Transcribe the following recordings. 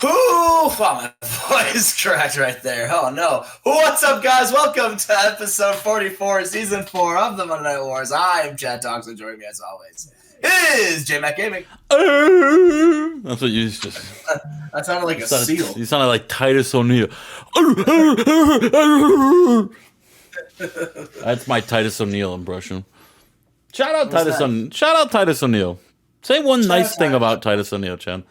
Wow, my voice cracked right there. Oh no. What's up, guys? Welcome to episode 44, season 4 of the Monday Night Wars. I am Chad Talks, and joining me as always is Jmack Gaming. That's what you just. That sounded like a seal. You sounded like Titus O'Neil. That's my Titus O'Neil impression. Shout out Titus O'Neil. Say one nice thing about Titus O'Neil, Chad.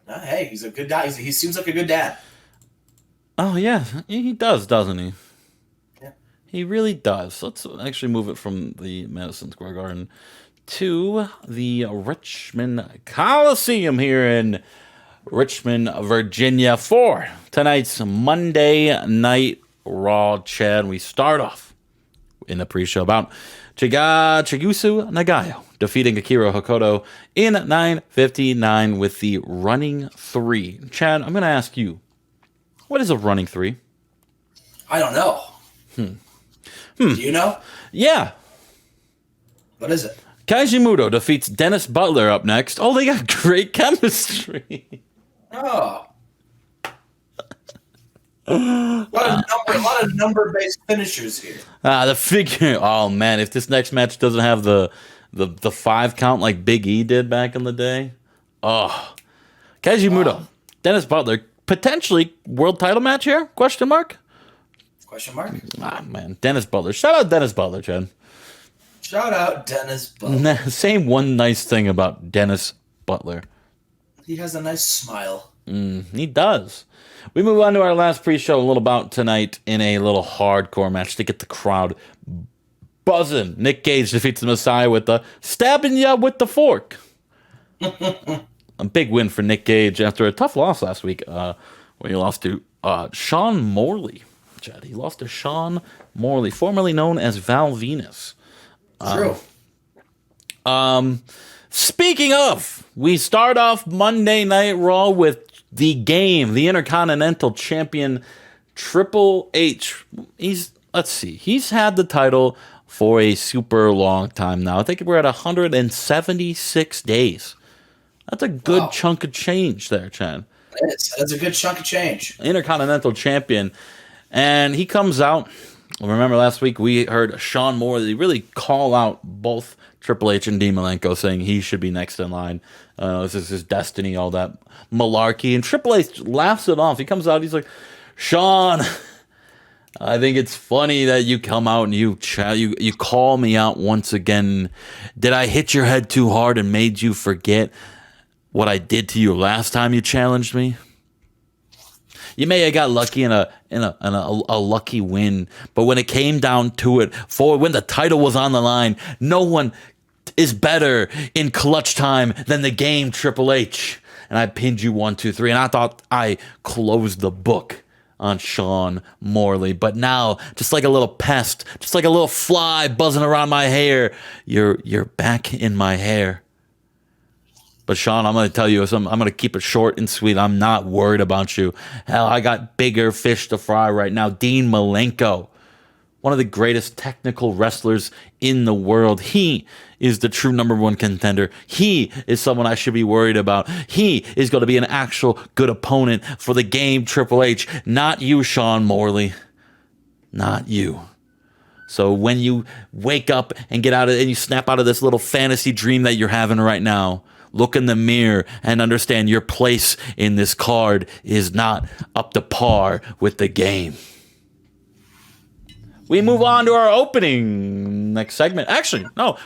Hey, he's a good guy. He seems like a good dad. Oh, yeah. He does, doesn't he? Yeah. He really does. Let's actually move it from the Madison Square Garden to the Richmond Coliseum here in Richmond, Virginia for tonight's Monday Night Raw, Chad. We start off in the pre-show about Chigusa Nagayo defeating Akira Hokuto in 9:59 with the running 3. Chad, I'm going to ask you, what is a running 3? I don't know. Do you know? Yeah. What is it? Kaiji Muto defeats Dennis Butler up next. Oh, they got great chemistry. Oh. A lot of number-based finishers here. The figure. Oh man, if this next match doesn't have the 5 count like Big E did back in the day, Kaiji Muto, Dennis Butler, potentially world title match here? Question mark. Ah man, Dennis Butler. Shout out Dennis Butler, Chad. Shout out Dennis Butler. Same one nice thing about Dennis Butler. He has a nice smile. He does. We move on to our last pre-show, a little about tonight in a little hardcore match to get the crowd buzzing. Nick Gage defeats the Messiah with the stabbing ya with the fork. A big win for Nick Gage after a tough loss last week when he lost to Sean Morley. Chad, he lost to Sean Morley, formerly known as Val Venus. True. Speaking of, we start off Monday Night Raw with the Intercontinental Champion Triple H. He's had the title for a super long time now. I think we're at 176 days. That's a good chunk of change there, Chad. That's a good chunk of change. Intercontinental Champion. And he comes out. Remember last week we heard Sean Morley really call out both Triple H and Dean Malenko, saying he should be next in line. This is his destiny, all that malarkey. And Triple H laughs it off. He comes out, he's like, Sean, I think it's funny that you come out and you call me out once again. Did I hit your head too hard and made you forget what I did to you last time you challenged me? You may have got lucky in a lucky win, but when it came down to it, when the title was on the line, no one is better in clutch time than the game Triple H. And I pinned you 1, 2, 3, and I thought I closed the book on Sean Morley. But now, just like a little pest, just like a little fly buzzing around my hair, you're back in my hair. But Sean, I'm going to tell you something. I'm going to keep it short and sweet. I'm not worried about you. Hell, I got bigger fish to fry right now. Dean Malenko, one of the greatest technical wrestlers in the world. He is the true number 1 contender. He is someone I should be worried about. He is going to be an actual good opponent for the game Triple H. Not you, Sean Morley. Not you. So when you wake up and get out of and you snap out of this little fantasy dream that you're having right now, look in the mirror and understand your place in this card is not up to par with the game. We move on to our opening next segment. Actually, no,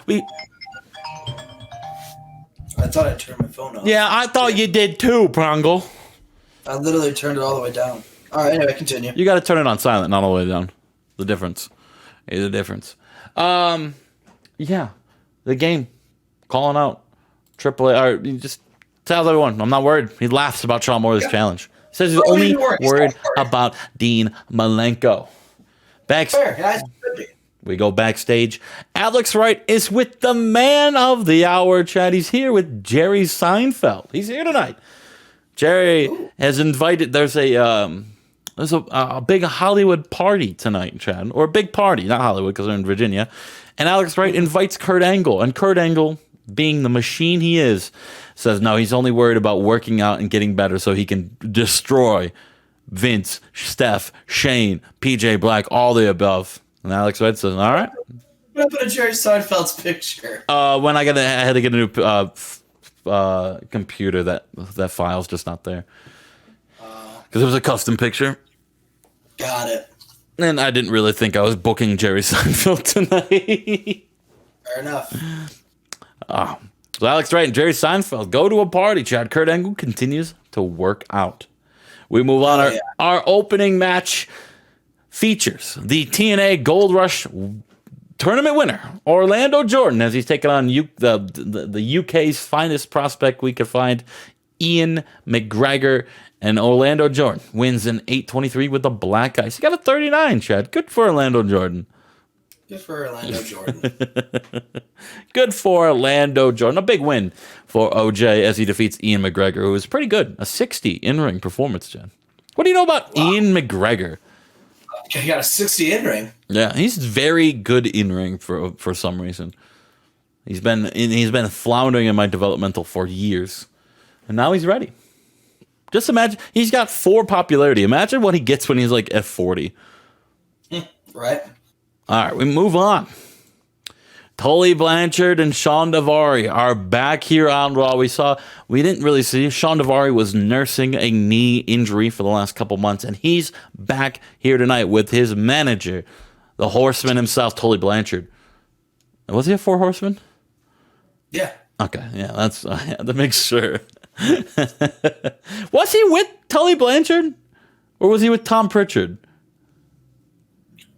I thought I turned my phone off. Yeah, I thought you did too, Prongle. I literally turned it all the way down. All right, anyway, continue. You got to turn it on silent, not all the way down. The difference. Is the difference. Yeah, the game. Calling out. Triple A, or he just tells everyone, I'm not worried. He laughs about Sean Morley's challenge. He says he's only worried about Dean Malenko. We go backstage. Alex Wright is with the man of the hour, Chad. He's here with Jerry Seinfeld. He's here tonight. Jerry has invited, there's a big Hollywood party tonight, Chad. Or a big party, not Hollywood because they're in Virginia. And Alex Wright invites Kurt Angle. And Kurt Angle being the machine he is, says no, he's only worried about working out and getting better so he can destroy Vince, Steph, Shane, PJ Black, all the above. And Alex Red says, all right. What happened to Jerry Seinfeld's picture? When I had to get a new computer, that file's just not there. Because it was a custom picture. Got it. And I didn't really think I was booking Jerry Seinfeld tonight. Fair enough. So Alex Wright and Jerry Seinfeld go to a party. Chad Kurt Angle continues to work out. We move on. Our opening match features the TNA Gold Rush tournament winner, Orlando Jordan, as he's taking on the UK's finest prospect we could find, Ian McGregor. And Orlando Jordan wins in 8:23 with the black ice. He got a 39, Chad. Good for Orlando Jordan. Good for Orlando Jordan. Good for Orlando Jordan. A big win for OJ as he defeats Ian McGregor, who was pretty good. A 60 in-ring performance, Chad. What do you know about Ian McGregor? He got a 60 in-ring. Yeah, he's very good in-ring for some reason. He's been floundering in my developmental for years. And now he's ready. Just imagine, he's got 4 popularity. Imagine what he gets when he's like at 40. Right. All right, we move on. Tully Blanchard and Sean Daivari are back here on Raw. We didn't really see. Sean Daivari was nursing a knee injury for the last couple months, and he's back here tonight with his manager, the Horseman himself, Tully Blanchard. Was he a 4 Horseman? Yeah. Okay, yeah, I had to make sure. Was he with Tully Blanchard, or was he with Tom Pritchard?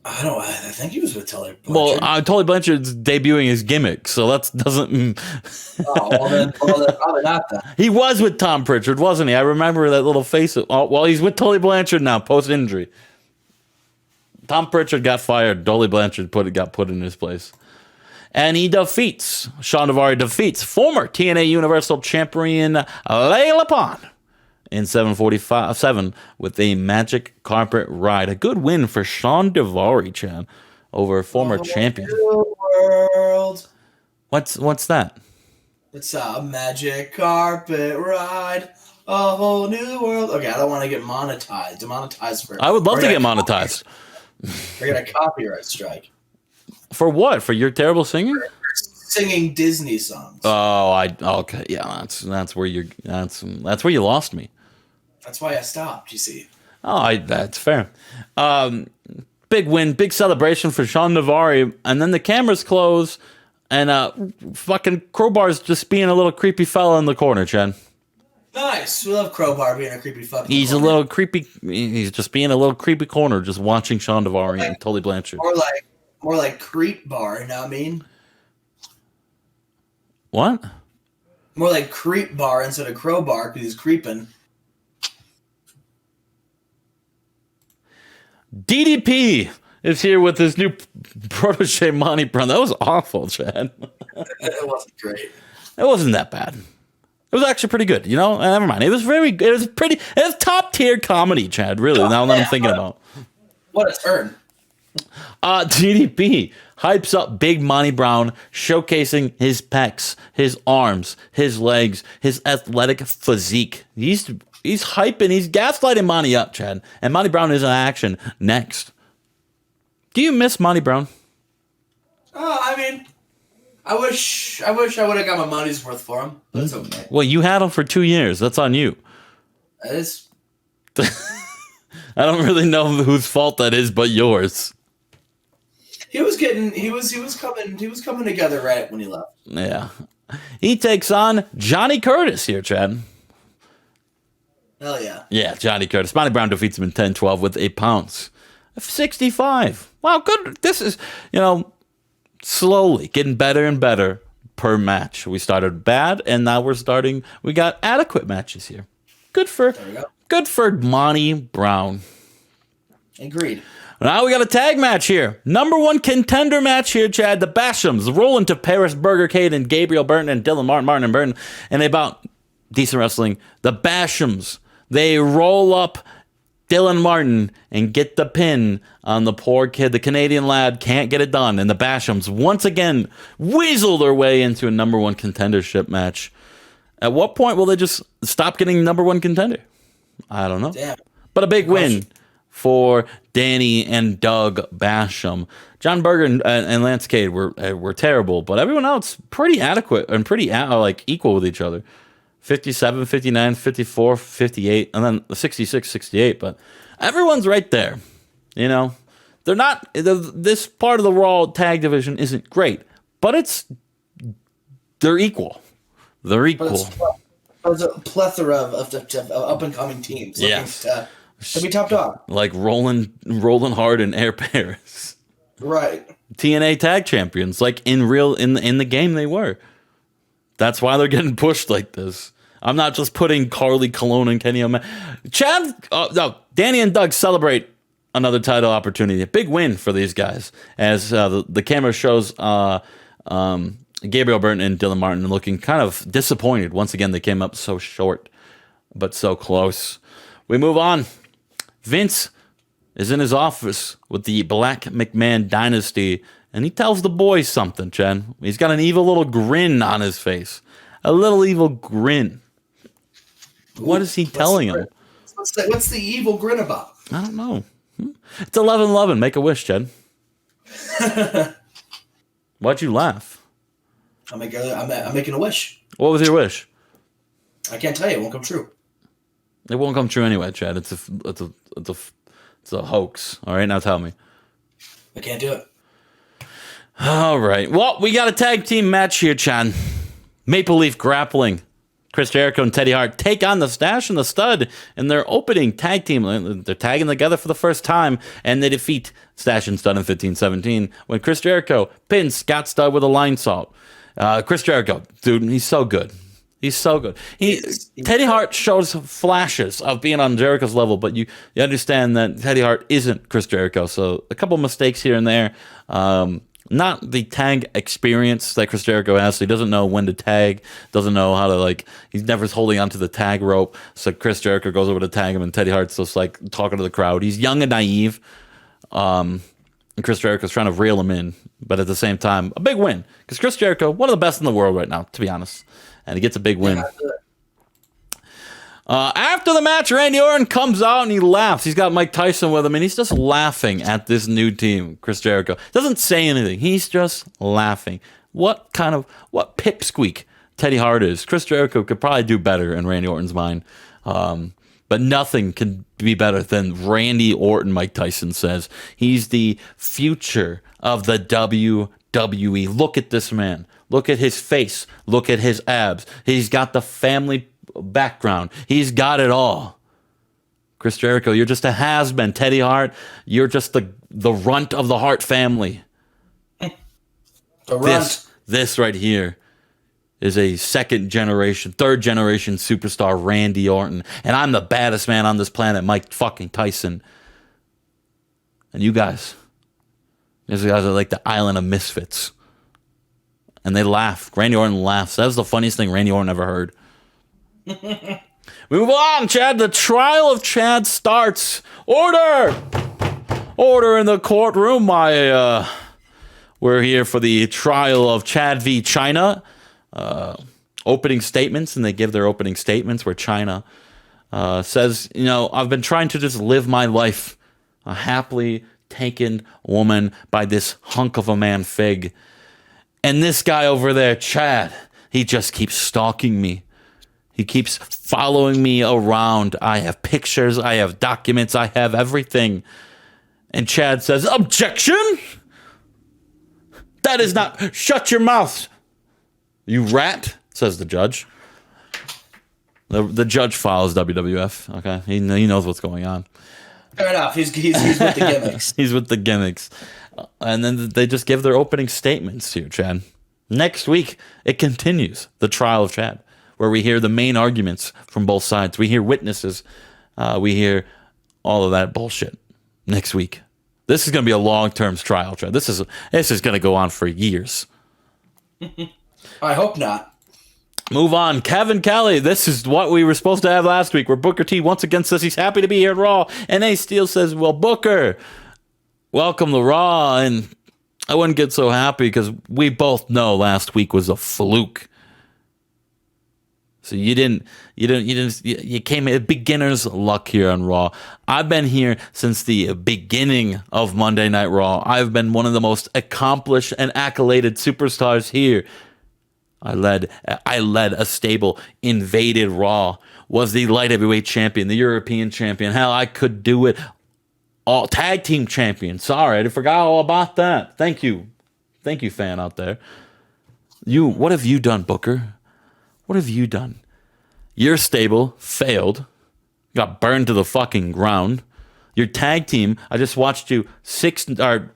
I think he was with Tully Blanchard. Well, Tully Blanchard's debuting his gimmick, so that doesn't. Then probably not that. He was with Tom Pritchard, wasn't he? I remember that little face. Well, he's with Tully Blanchard now, post injury. Tom Pritchard got fired. Tully Blanchard got put in his place. And Sean Daivari defeats former TNA Universal Champion Layla Pond in 7:47 with a magic carpet ride. A good win for Sean Daivari, Chad, over a former champion. World. What's that? It's a magic carpet ride. A whole new world. Okay, I don't want to get demonetized for. I would love to get monetized. We're gonna copyright strike. For what? For your terrible singing? For singing Disney songs. Okay, yeah, that's where you lost me. That's why I stopped. You see. That's fair. Big win, big celebration for Sean Daivari, and then the cameras close, and fucking Crowbar's just being a little creepy fella in the corner, Chad. Nice. We love Crowbar being a creepy fucking. He's corner. a little creepy. He's just being a little creepy corner, just watching Sean Daivari and Tully Blanchard. More like Creep Bar, you know what I mean? What? More like Creep Bar instead of Crowbar because he's creeping. DDP is here with his new protege, Monty Brown. That was awful, Chad. It wasn't great. It wasn't that bad. It was actually pretty good, you know? Never mind. It was top tier comedy, Chad, really, now that I'm thinking about it. What a turn. DDP hypes up Big Monty Brown, showcasing his pecs, his arms, his legs, his athletic physique. He's hyping, he's gaslighting Monty up, Chad. And Monty Brown is in action next. Do you miss Monty Brown? I mean, I wish I would have got my money's worth for him. But it's okay. Well, you had him for 2 years. That's on you. That is. I don't really know whose fault that is, but yours. He was coming together right when he left. Yeah. He takes on Johnny Curtis here, Chad. Hell yeah. Yeah, Johnny Curtis. Monty Brown defeats him in 10-12 with a pounce of 65. Wow, good. This is, slowly getting better and better per match. We started bad, and now we got adequate matches here. Good for Monty Brown. Agreed. Now we got a tag match here. Number 1 contender match here, Chad. The Bashams roll into Paris Burgercade and Gabriel Burton and Dylan Martin and Burton. And about decent wrestling. The Bashams, they roll up Dylan Martin and get the pin on the poor kid. The Canadian lad can't get it done. And the Bashams once again weasel their way into a number one contendership match. At what point will they just stop getting number one contender? I don't know. Damn. But a big win for Danny and Doug Basham. John Berger and Lance Cade were terrible, but everyone else pretty adequate and pretty equal with each other. 57, 59, 54, 58, and then 66, 68. But everyone's right there. You know, they're not. This part of the Raw tag division isn't great, but they're equal. They're equal. There's a plethora of up and coming teams. Yes. To be top dog. Like Roland Hart and Air Paris. Right. TNA tag champions, like in the game they were. That's why they're getting pushed like this. I'm not just putting Carly Colon and Kenny Omega. Danny and Doug celebrate another title opportunity. A big win for these guys. As the camera shows Gabriel Burton and Dylan Martin looking kind of disappointed. Once again, they came up so short, but so close. We move on. Vince is in his office with the Black McMahon dynasty, and he tells the boys something, Chen. He's got an evil little grin on his face. A little evil grin. What is he telling him? What's the evil grin about? I don't know. It's 11/11. Make a wish, Chen. Why'd you laugh? I'm making a wish. What was your wish? I can't tell you. It won't come true. It won't come true anyway, Chad. It's a hoax. All right, now tell me. I can't do it. All right. Well, we got a tag team match here, Chan. Maple Leaf Grappling. Chris Jericho and Teddy Hart take on the Stash and the Stud in their opening tag team. They're tagging together for the first time, and they defeat Stash and Stud in 15-17 when Chris Jericho pins Scott Stud with a line salt. Chris Jericho, dude, he's so good. He's so good. Teddy Hart shows flashes of being on Jericho's level, but you understand that Teddy Hart isn't Chris Jericho. So a couple mistakes here and there. Not the tag experience that Chris Jericho has. So he doesn't know when to tag, doesn't know how to, he's never holding onto the tag rope. So Chris Jericho goes over to tag him, and Teddy Hart's just talking to the crowd. He's young and naive. And Chris Jericho's trying to reel him in. But at the same time, a big win. Because Chris Jericho, one of the best in the world right now, to be honest. And he gets a big win. After the match, Randy Orton comes out and he laughs. He's got Mike Tyson with him, and he's just laughing at this new team, Chris Jericho. Doesn't say anything. He's just laughing. What pipsqueak Teddy Hart is. Chris Jericho could probably do better in Randy Orton's mind. But nothing can be better than Randy Orton, Mike Tyson says. He's the future of the WWE. Look at this man. Look at his face. Look at his abs. He's got the family background. He's got it all. Chris Jericho, you're just a has-been. Teddy Hart, you're just the runt of the Hart family. The runt. This right here is a third generation superstar, Randy Orton. And I'm the baddest man on this planet, Mike fucking Tyson. And you guys are like the island of misfits. And they laugh. Randy Orton laughs. That was the funniest thing Randy Orton ever heard. We move on, Chad. The trial of Chad starts. Order! Order in the courtroom. We're here for the trial of Chad v. China. Opening statements, and they give their opening statements where China says, I've been trying to just live my life. A happily taken woman by this hunk of a man, Fig. And this guy over there, Chad, he just keeps stalking me. He keeps following me around. I have pictures. I have documents. I have everything. And Chad says, objection? That is not... Shut your mouth, you rat, says the judge. The judge follows WWF, okay? He knows what's going on. Fair enough. He's with the gimmicks. He's with the gimmicks. And then they just give their opening statements here, Chad. Next week, it continues, the trial of Chad, where we hear the main arguments from both sides. We hear witnesses. We hear all of that bullshit next week. This is going to be a long-term trial, Chad. This is going to go on for years. I hope not. Move on. Kevin Kelly. This is what we were supposed to have last week, where Booker T once again says he's happy to be here at Raw. And Ace Steel says, well, Booker, welcome to Raw. And I wouldn't get so happy because we both know last week was a fluke. So you came at beginner's luck here on Raw. I've been here since the beginning of Monday Night Raw. I've been one of the most accomplished and accoladed superstars here. I led a stable, invaded Raw, was the light heavyweight champion, the European champion. Hell, I could do it. All tag team champion. Sorry, I forgot all about that. Thank you, fan out there. What have you done, Booker? What have you done? Your stable failed, got burned to the fucking ground. Your tag team, I just watched you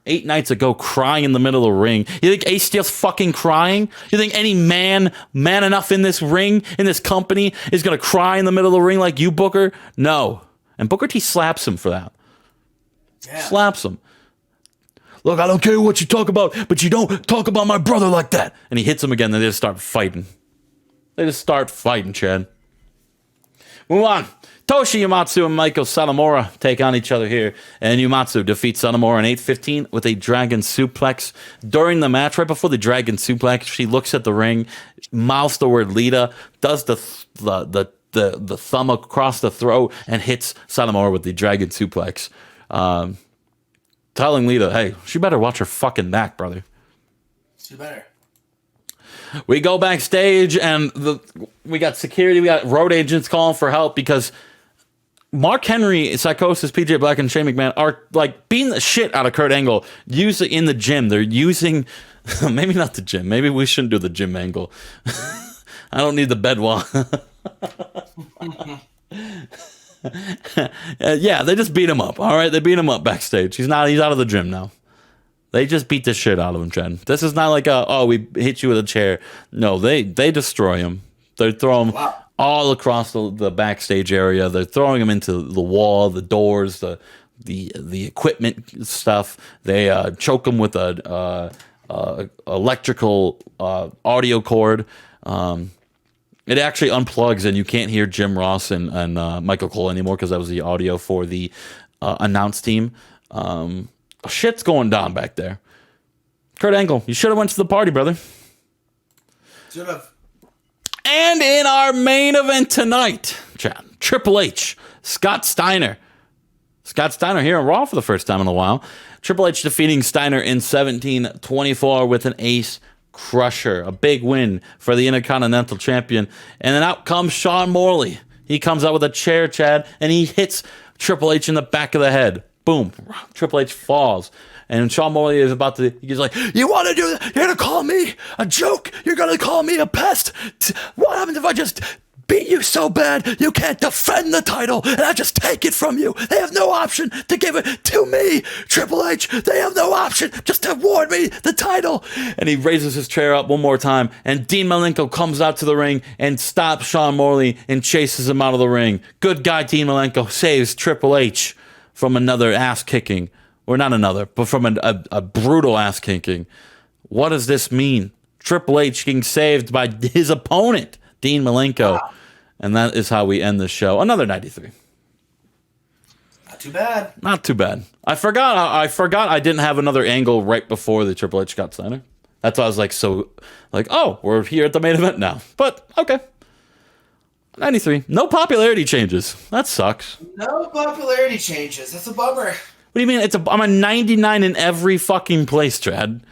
8 nights ago crying in the middle of the ring. You think Ace Steel's fucking crying? You think any man enough in this ring, in this company, is going to cry in the middle of the ring like you, Booker? No. And Booker T slaps him for that. Yeah. Slaps him. Look, I don't care what you talk about, but you don't talk about my brother like that. And he hits him again, and they just start fighting. Chad. Move on. Toshi Uematsu and Michael Satomura take on each other here, and Uematsu defeats Satomura in 8:15 with a dragon suplex. During the match, right before the dragon suplex, she looks at the ring, mouths the word Lita, does the thumb across the throat, and hits Satomura with the dragon suplex, telling Lita, hey, she better watch her fucking back, brother. She better. We go backstage, and we got security, we got road agents calling for help because Mark Henry, Psychosis, PJ Black, and Shane McMahon are like beating the shit out of Kurt Angle using in the gym. They're using, maybe not the gym. Maybe we shouldn't do the gym angle. I don't need the bed wall. Yeah, they just beat him up. All right, they beat him up backstage. He's out of the gym now. They just beat the shit out of him, Jen. This is not like we hit you with a chair. No, they destroy him. They throw him all across the backstage area. They're throwing him into the wall, the doors, the equipment stuff. They choke him with a electrical audio cord. It actually unplugs, and you can't hear Jim Ross and Michael Cole anymore because that was the audio for the announce team. Shit's going down back there. Kurt Angle, you should have went to the party, brother. Should have. And in our main event tonight, Triple H, Scott Steiner. Scott Steiner here on Raw for the first time in a while. Triple H defeating Steiner in 17-24 with an ace crusher. A big win for the Intercontinental Champion. And then out comes Sean Morley. He comes out with a chair, Chad, and he hits Triple H in the back of the head. Boom. Triple H falls. And Sean Morley is about to, he's like, you want to do that? You're going to call me a joke? You're going to call me a pest? What happens if I just beat you so bad you can't defend the title and I just take it from you? They have no option to give it to me, Triple H. They have no option just to award me the title. And he raises his chair up one more time, and Dean Malenko comes out to the ring and stops Sean Morley and chases him out of the ring. Good guy Dean Malenko saves Triple H from another ass kicking, or not another, but from a brutal ass kicking. What does this mean? Triple H getting saved by his opponent, Dean Malenko. Wow. And that is how we end the show. Another 93. Not too bad. Not too bad. I forgot I didn't have another angle right before the Triple H Scott Steiner. That's why I was like, oh, we're here at the main event now. But okay. 93. No popularity changes. That sucks. No popularity changes. That's a bummer. What do you mean? I'm a 99 in every fucking place, Chad.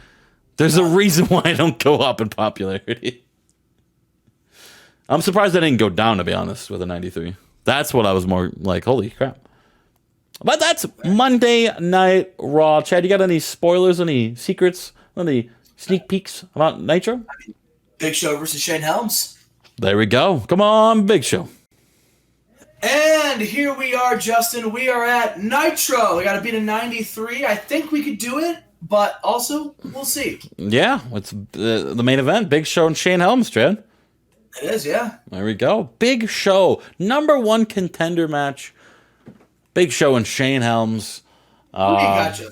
There's a reason why I don't go up in popularity. I'm surprised I didn't go down, to be honest, with a 93. That's what I was more like, holy crap. But that's Monday Night Raw. Chad, you got any spoilers, any secrets, any sneak peeks about Nitro? Big Show versus Shane Helms. There we go. Come on, Big Show. And here we are, Justin. We are at Nitro. We got to beat a 93. I think we could do it, but also we'll see. Yeah, it's the main event. Big Show and Shane Helms, Chad. It is, yeah. There we go. Big Show. Number 1 contender match. Big Show and Shane Helms. Gotcha.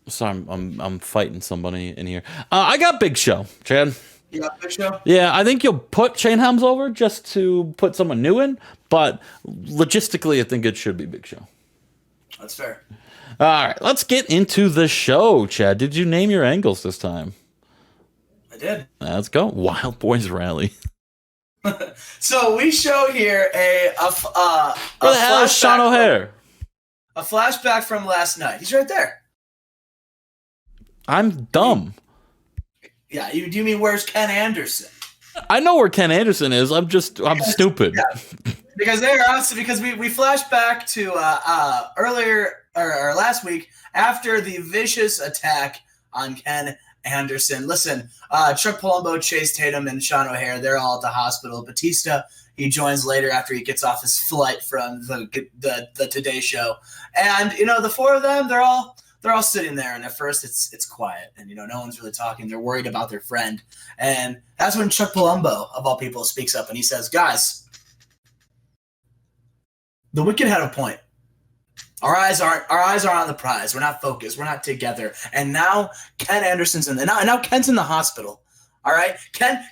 Sorry, I'm fighting somebody in here. I got Big Show, Chad. Yeah, Big Show. Yeah, I think you'll put Shane Helms over just to put someone new in, but logistically, I think it should be Big Show. That's fair. All right, let's get into the show, Chad. Did you name your angles this time? I did. Let's go. Wild Boys Rally. So we show here Where the hell is Sean O'Hare? A flashback from last night. He's right there. I'm dumb. Yeah, do you mean where's Ken Anderson? I know where Ken Anderson is. I'm stupid. Yeah. Because we flash back to earlier or last week after the vicious attack on Ken Anderson. Listen, Chuck Palumbo, Chase Tatum, and Sean O'Hare, they're all at the hospital. Batista, he joins later after he gets off his flight from the Today Show. And, the four of them, they're all sitting there, and at first it's quiet, and no one's really talking. They're worried about their friend, and that's when Chuck Palumbo, of all people, speaks up, and he says, "Guys, the Wicked had a point. Our eyes are on the prize. We're not focused. We're not together. And now Ken Anderson's now Ken's in the hospital. All right, Ken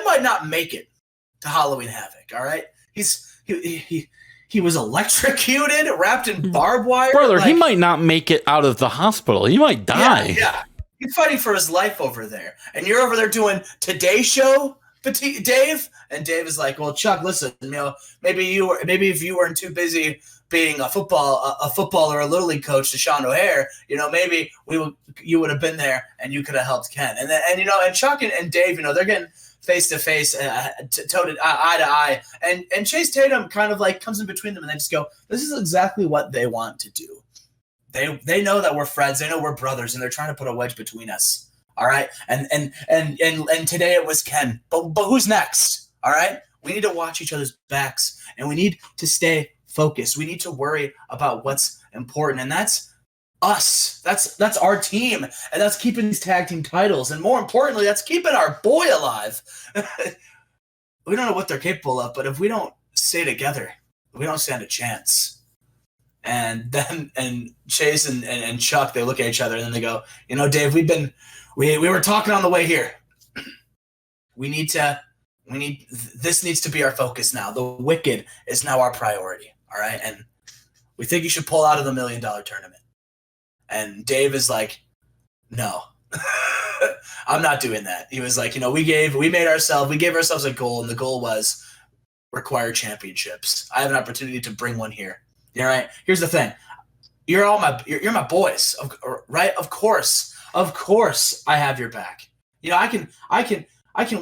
might not make it to Halloween Havoc. All right, he was electrocuted, wrapped in barbed wire. Brother, he might not make it out of the hospital. He might die. Yeah. He's fighting for his life over there. And you're over there doing Today Show, Dave? And Dave is like, well, Chuck, listen, maybe if you weren't too busy being a football or a little league coach to Sean O'Hare, maybe you would have been there and you could have helped Ken. And Chuck and Dave, they're getting face to face, eye to eye, and Chase Tatum kind of like comes in between them, and they just go, "This is exactly what they want to do. They know that we're friends, they know we're brothers, and they're trying to put a wedge between us. All right, and today it was Ken, but who's next? All right, we need to watch each other's backs, and we need to stay focused. We need to worry about what's important, and that's us. That's our team, and that's keeping these tag team titles, and more importantly, that's keeping our boy alive." We don't know what they're capable of, but if we don't stay together, we don't stand a chance. And then Chase and Chuck, they look at each other and then they go, Dave, we were talking on the way here. This needs to be our focus now. The Wicked is now our priority. All right. And we think you should pull out of the $1 Million tournament. And Dave is like, no, I'm not doing that. He was like, we gave ourselves a goal, and the goal was require championships. I have an opportunity to bring one here. All right. Here's the thing. You're my boys, right? Of course I have your back. I can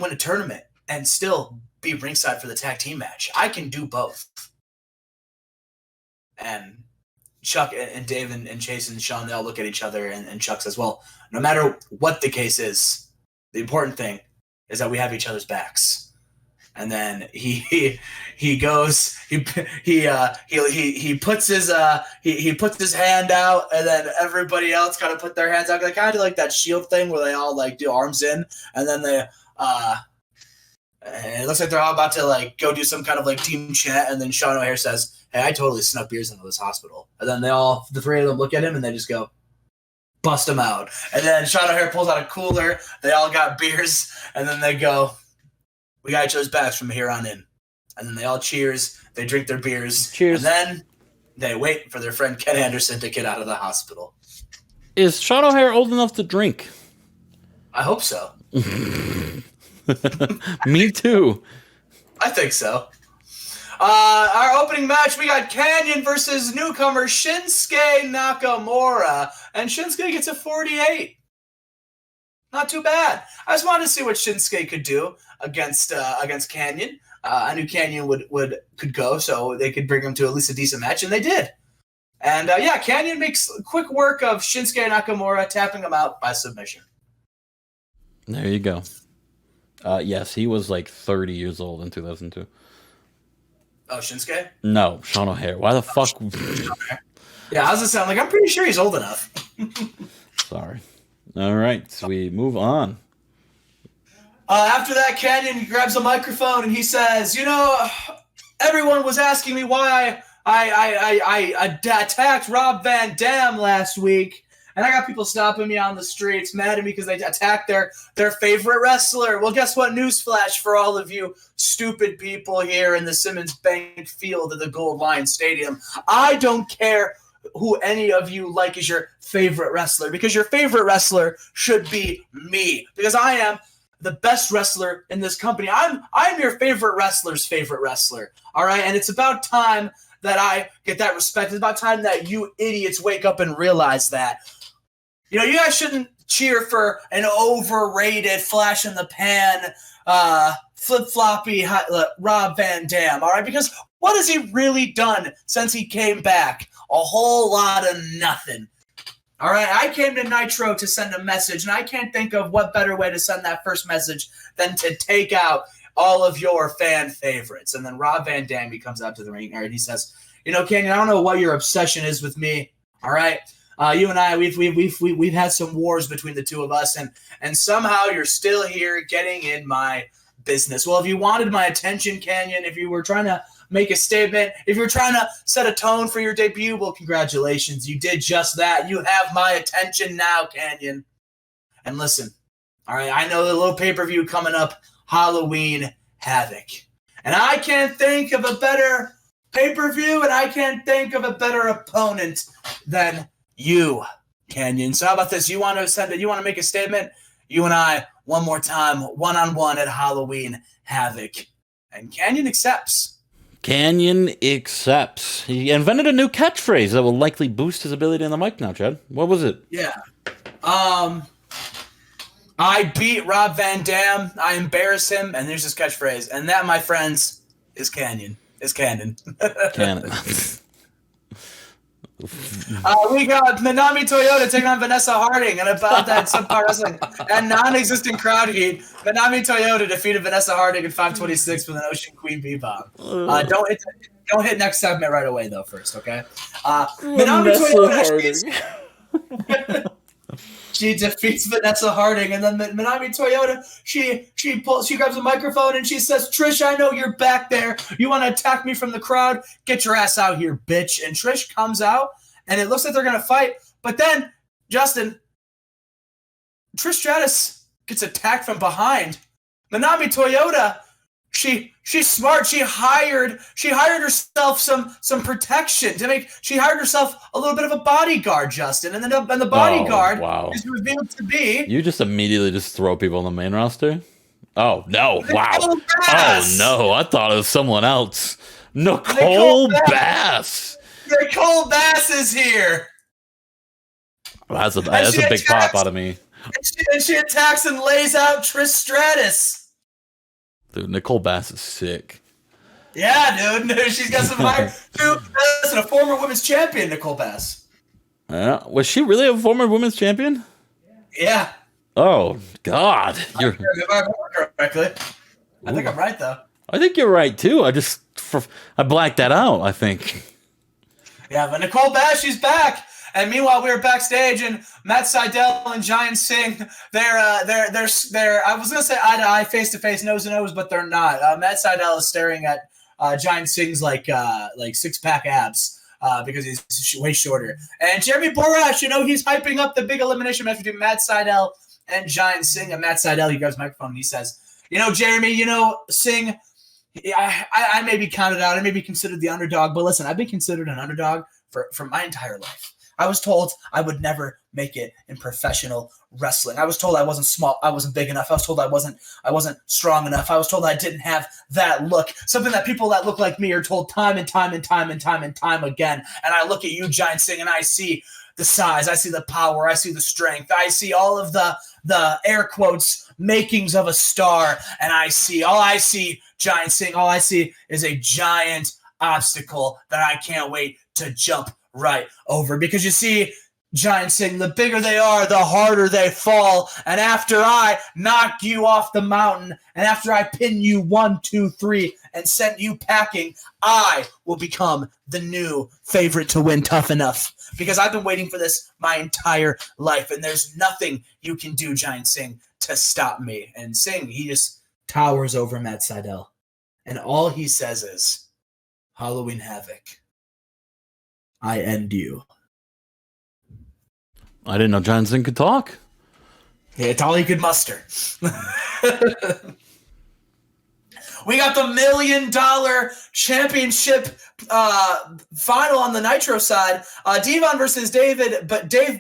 win a tournament and still be ringside for the tag team match. I can do both. And Chuck and Dave and Chase and Sean, they all look at each other, and Chuck says, well, no matter what the case is, the important thing is that we have each other's backs. And then he goes, he puts his hand out, and then everybody else kind of put their hands out. They kind of do like that shield thing where they all like do arms in, and then they and it looks like they're all about to like go do some kind of like team chant, and then Sean O'Hare says, "Hey, I totally snuck beers into this hospital." And then the three of them look at him and they just go, "Bust them out." And then Sean O'Hare pulls out a cooler. They all got beers, and then they go, "We got each other's backs from here on in." And then they all cheers. They drink their beers. Cheers. And then they wait for their friend Ken Anderson to get out of the hospital. Is Sean O'Hare old enough to drink? I hope so. Me too. I think so. Our opening match, we got Canyon versus newcomer Shinsuke Nakamura. And Shinsuke gets a 48. Not too bad. I just wanted to see what Shinsuke could do against Canyon. I knew Canyon could go, so they could bring him to at least a decent match, and they did. And Canyon makes quick work of Shinsuke Nakamura, tapping him out by submission. There you go. Yes, he was like 30 years old in 2002. Oh, Shinsuke? No, Sean O'Hare. Why the fuck? Yeah, I was just saying, I'm pretty sure he's old enough. Sorry. All right, so we move on. After that, Canyon grabs a microphone and he says, everyone was asking me why I attacked Rob Van Dam last week. And I got people stopping me on the streets, mad at me because they attacked their favorite wrestler. Well, guess what? Newsflash for all of you stupid people here in the Simmons Bank field of the Gold Lion Stadium. I don't care who any of you like is your favorite wrestler, because your favorite wrestler should be me, because I am the best wrestler in this company. I'm your favorite wrestler's favorite wrestler. All right. And it's about time that I get that respect. It's about time that you idiots wake up and realize that. You know, you guys shouldn't cheer for an overrated flash in the pan, flip-floppy Rob Van Dam. All right. Because what has he really done since he came back? A whole lot of nothing. All right, I came to Nitro to send a message, and I can't think of what better way to send that first message than to take out all of your fan favorites. And then Rob Van Dam, he comes out to the ring, and he says, you know, Canyon, I don't know what your obsession is with me, all right? You and I, we've had some wars between the two of us, and somehow you're still here getting in my business. Well, if you wanted my attention, Canyon, if you were trying to make a statement, if you're trying to set a tone for your debut, well, congratulations. You did just that. You have my attention now, Canyon. And listen, all right, I know the little pay-per-view coming up, Halloween Havoc. And I can't think of a better pay-per-view, and I can't think of a better opponent than you, Canyon. So how about this? You want to make a statement? You and I, one more time, one-on-one at Halloween Havoc. And Canyon accepts. Canyon accepts. He invented a new catchphrase that will likely boost his ability on the mic now, Chad. What was it? Yeah. I beat Rob Van Dam. I embarrass him. And there's his catchphrase. And that, my friends, is Canyon. Is Canyon. Canyon. We got Manami Toyota taking on Vanessa Harding, and about that subpar wrestling and non-existent crowd heat. Manami Toyota defeated Vanessa Harding in 526 with an Ocean Queen B-bomb. Don't hit next segment right away though. First, okay? Manami Toyota. She defeats Vanessa Harding, and then Manami Toyota, she grabs a microphone and she says, Trish, I know you're back there. You want to attack me from the crowd? Get your ass out here, bitch. And Trish comes out, and it looks like they're going to fight. But then, Justin, Trish Stratus gets attacked from behind. Manami Toyota, she's smart. She hired herself some protection to make. She hired herself a little bit of a bodyguard, Justin, and the bodyguard is revealed to be. You just immediately just throw people on the main roster. Oh no! Wow! Oh no! I thought it was someone else. Nicole Bass. Nicole Bass is here. Well, that's a big pop out of me. And she attacks and lays out Trish Stratus. Dude, Nicole Bass is sick. Yeah, dude. She's got some fire. Dude, listen, a former women's champion, Nicole Bass. Was she really a former women's champion? Yeah. Oh, God. If I remember correctly. I think I'm right, though. I think you're right, too. I blacked that out, I think. Yeah, but Nicole Bass, she's back. And meanwhile, we were backstage, and Matt Sydal and Giant Singh, they're I was gonna say eye to eye, face to face, nose to nose, but they're not. Matt Sydal is staring at Giant Singh's like 6-pack abs because he's way shorter. And Jeremy Borash, he's hyping up the big elimination match between Matt Sydal and Giant Singh. And Matt Sydal, he grabs the microphone and he says, Jeremy, Singh, I may be counted out, I may be considered the underdog, but listen, I've been considered an underdog for my entire life. I was told I would never make it in professional wrestling. I was told I wasn't small. I wasn't big enough. I was told I wasn't strong enough. I was told I didn't have that look. Something that people that look like me are told time and time and time and time and time again. And I look at you, Giant Singh, and I see the size. I see the power. I see the strength. I see all of the air quotes makings of a star. And all I see, Giant Singh, all I see is a giant obstacle that I can't wait to jump right over, because you see, Giant Singh, the bigger they are, the harder they fall. And after I knock you off the mountain, and after I pin you 1, 2, 3 and send you packing, I will become the new favorite to win Tough Enough, because I've been waiting for this my entire life, and there's nothing you can do, Giant Singh, to stop me. And Singh, he just towers over Matt Sydal, and all he says is, Halloween Havoc, I end you. I didn't know Johnson could talk. Yeah, it's all he could muster. We got the $1 million championship final on the Nitro side. Devon versus Dave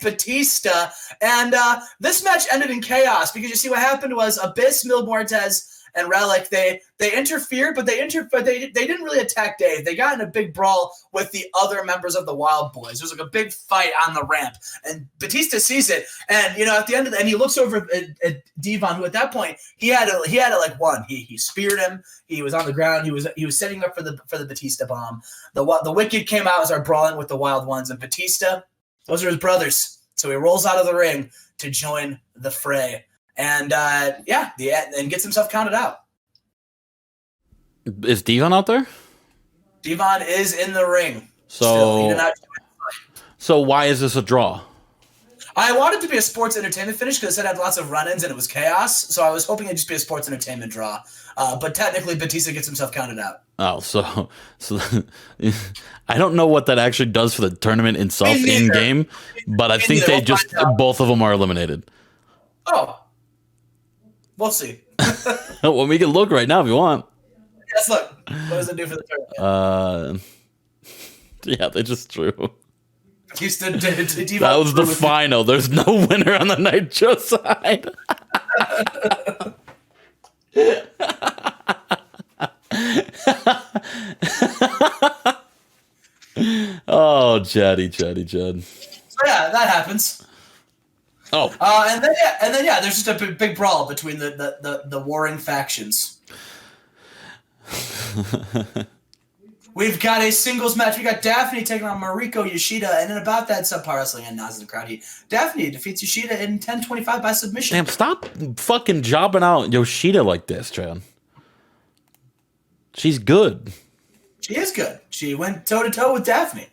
Batista. And this match ended in chaos because you see what happened was Abyss, Mil Muertes, and Relic, they interfered, but they didn't really attack Dave. They got in a big brawl with the other members of the Wild Boys. There was like a big fight on the ramp, and Batista sees it, and at the end of it, and he looks over at Devon, who at that point he had it like one. He speared him. He was on the ground. He was setting up for the Batista bomb. The Wicked came out and started brawling with the Wild Ones, and Batista, those are his brothers. So he rolls out of the ring to join the fray. And and gets himself counted out. Is Devon out there? Devon is in the ring. So why is this a draw? I wanted to be a sports entertainment finish because it had lots of run-ins and it was chaos. So I was hoping it'd just be a sports entertainment draw. But technically, Batista gets himself counted out. Oh, so I don't know what that actually does for the tournament itself in game, but I think they just both of them are eliminated. Oh. We'll see. Well, we can look right now if you want. Yes, look. What does it do for the tournament? Yeah, they just drew. That was the final. There's no winner on the Nitro side. Oh, Chad. So yeah, that happens. Oh, and then there's just a big brawl between the warring factions. We've got a singles match. We got Daphne taking on Mariko Yoshida, and then about that subpar wrestling and Nas in the crowd. Daphne defeats Yoshida in 10:25 by submission. Damn! Stop fucking jobbing out Yoshida like this, Chad. She's good. She is good. She went toe to toe with Daphne.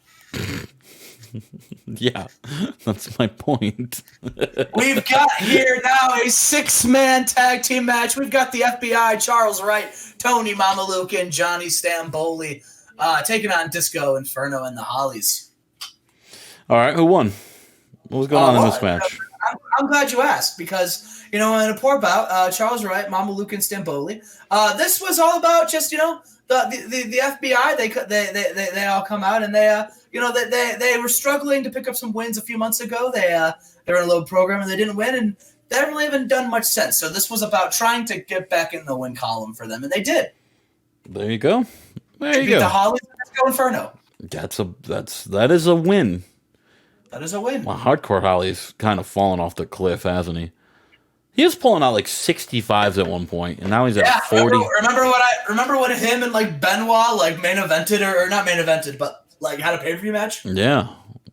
Yeah, that's my point. We've got here now a 6-man tag team match. We've got the FBI, Charles Wright, Tony Mamaluke, and Johnny Stamboli taking on Disco Inferno and the Hollies. All right, who won? What was going on in this match? I'm glad you asked because, in a poor bout, Charles Wright, Mamaluke, and Stamboli. This was all about just, the FBI. They all come out and they were struggling to pick up some wins a few months ago. They were in a little program and they didn't win, and they haven't really even done much since. So this was about trying to get back in the win column for them, and they did. There you go. There you go. The Hollies and Disco Inferno. That is a win. That is a win. Well, Hardcore Holly's kind of fallen off the cliff, hasn't he? He was pulling out like 65s at one point, and now he's at 40. Remember when him and like Benoit like main evented or not main evented, but like had a pay-per-view match? Yeah.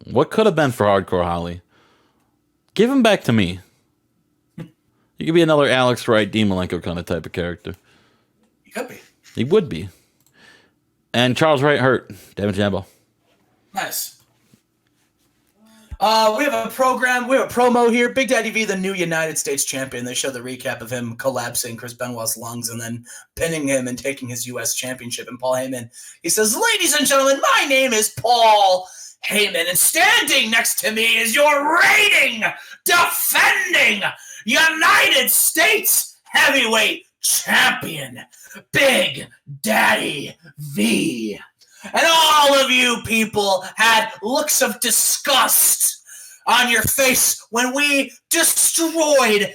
What could have been for Hardcore Holly? Give him back to me. He could be another Alex Wright, Dean Malenko kind of type of character. He could be. He would be. And Charles Wright hurt. Damage elbow. Nice. We have a promo here. Big Daddy V, the new United States champion. They show the recap of him collapsing Chris Benoit's lungs and then pinning him and taking his U.S. championship. And Paul Heyman, he says, "Ladies and gentlemen, my name is Paul Heyman, and standing next to me is your reigning, defending United States heavyweight champion, Big Daddy V." And all of you people had looks of disgust on your face when we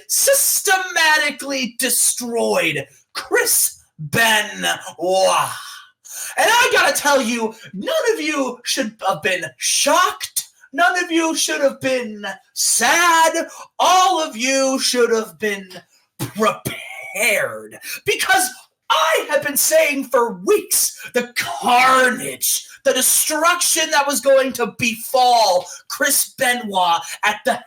systematically destroyed Chris Benoit. And I gotta tell you, none of you should have been shocked. None of you should have been sad. All of you should have been prepared. Because I have been saying for weeks the carnage, the destruction that was going to befall Chris Benoit at the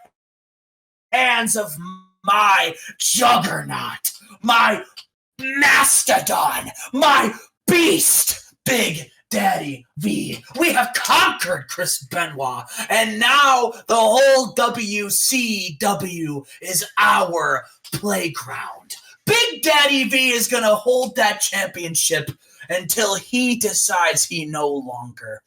hands of my juggernaut, my mastodon, my beast, Big Daddy V. We have conquered Chris Benoit, and now the whole WCW is our playground. Big Daddy V is going to hold that championship until he decides he no longer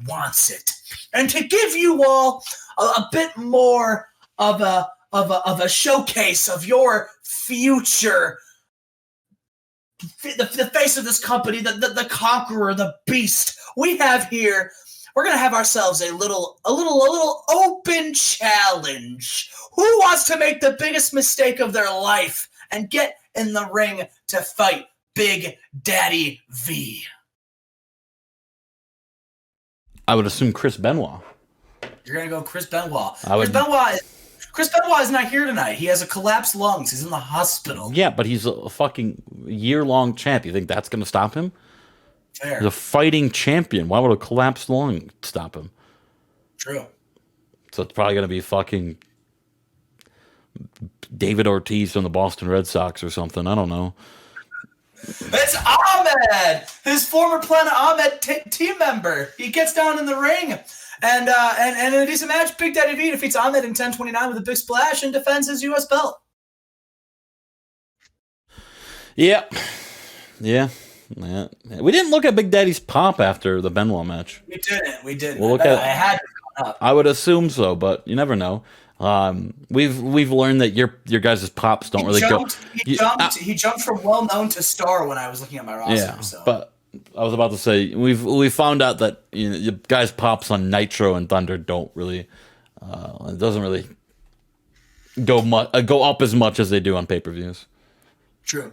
wants it. And to give you all a bit more of a showcase of your future, the face of this company, the conqueror, the beast, we have here. We're gonna have ourselves a little open challenge. Who wants to make the biggest mistake of their life and get in the ring to fight Big Daddy V? I would assume Chris Benoit. You're gonna go Chris Benoit. I Chris Benoit is not here tonight. He has a collapsed lungs. He's in the hospital. Yeah, but he's a fucking year-long champ. You think that's gonna stop him? Fair. He's a fighting champion. Why would a collapsed lung stop him? True. So it's probably gonna be fucking David Ortiz from the Boston Red Sox or something. I don't know. It's Ahmed, his former Planet Ahmed team member. He gets down in the ring, and in a decent match, Big Daddy V defeats Ahmed in 10:29 with a big splash and defends his U.S. belt. Yeah. We didn't look at Big Daddy's pop after the Benoit match. We didn't. We'll look at. I had to come up. I would assume so, but you never know. We've learned that your guys' pops don't really go. He jumped from well known to star when I was looking at my roster. Yeah, so. but I was about to say we found out that your guys' pops on Nitro and Thunder don't really. It doesn't really go up as much as they do on pay-per-views. True.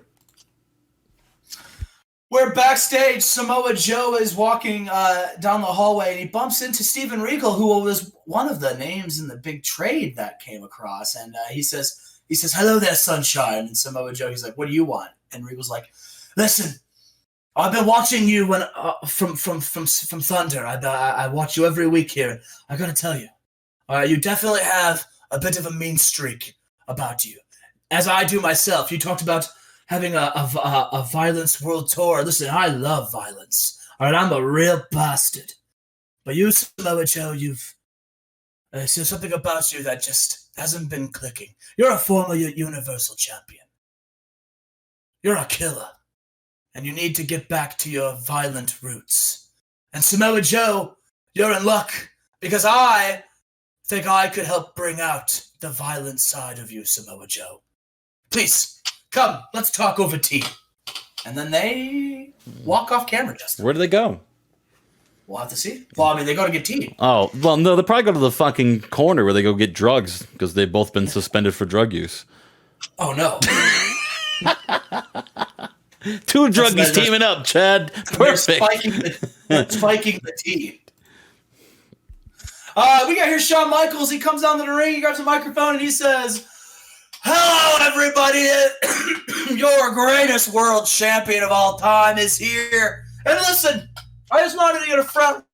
We're backstage. Samoa Joe is walking down the hallway, and he bumps into Steven Regal, who was one of the names in the big trade that came across. And he says, "Hello there, Sunshine." And Samoa Joe, he's like, "What do you want?" And Regal's like, "Listen, I've been watching you from Thunder. I watch you every week here. I gotta tell you, you definitely have a bit of a mean streak about you, as I do myself. You talked about having a violence world tour. Listen, I love violence. All right, I'm a real bastard. But you, Samoa Joe, you've there's something about you that just hasn't been clicking. You're a former Universal Champion. You're a killer. And you need to get back to your violent roots. And Samoa Joe, you're in luck, because I think I could help bring out the violent side of you, Samoa Joe. Please, come, let's talk over tea." And then they walk off camera, Justin. Where do they go? We'll have to see. Well, I mean, they go to get tea. Oh, well, no, they probably go to the fucking corner where they go get drugs because they've both been suspended for drug use. Oh, no. Two druggies teaming up, Chad. Perfect. They're spiking the tea. We got here Shawn Michaels. He comes down to the ring, he grabs a microphone, and he says, "Hello, everybody. Your greatest world champion of all time is here. And listen, I just wanted to get a front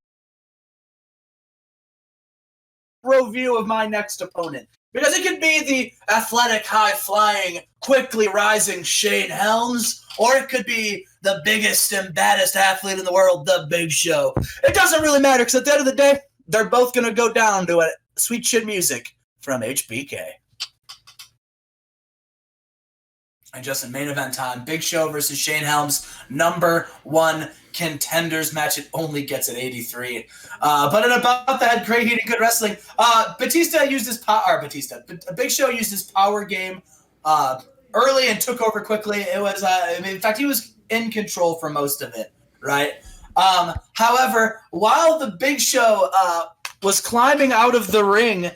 row view of my next opponent. Because it could be the athletic, high-flying, quickly rising Shane Helms, or it could be the biggest and baddest athlete in the world, The Big Show. It doesn't really matter, because at the end of the day, they're both going to go down to a sweet shit music from HBK. And just in main event time, Big Show versus Shane Helms, #1 contenders match. It only gets at 83. But in about that, great heat and good wrestling. Batista used his power. Big Show used his power game early and took over quickly. It was, in fact, he was in control for most of it, right? However, while the Big Show was climbing out of the ring,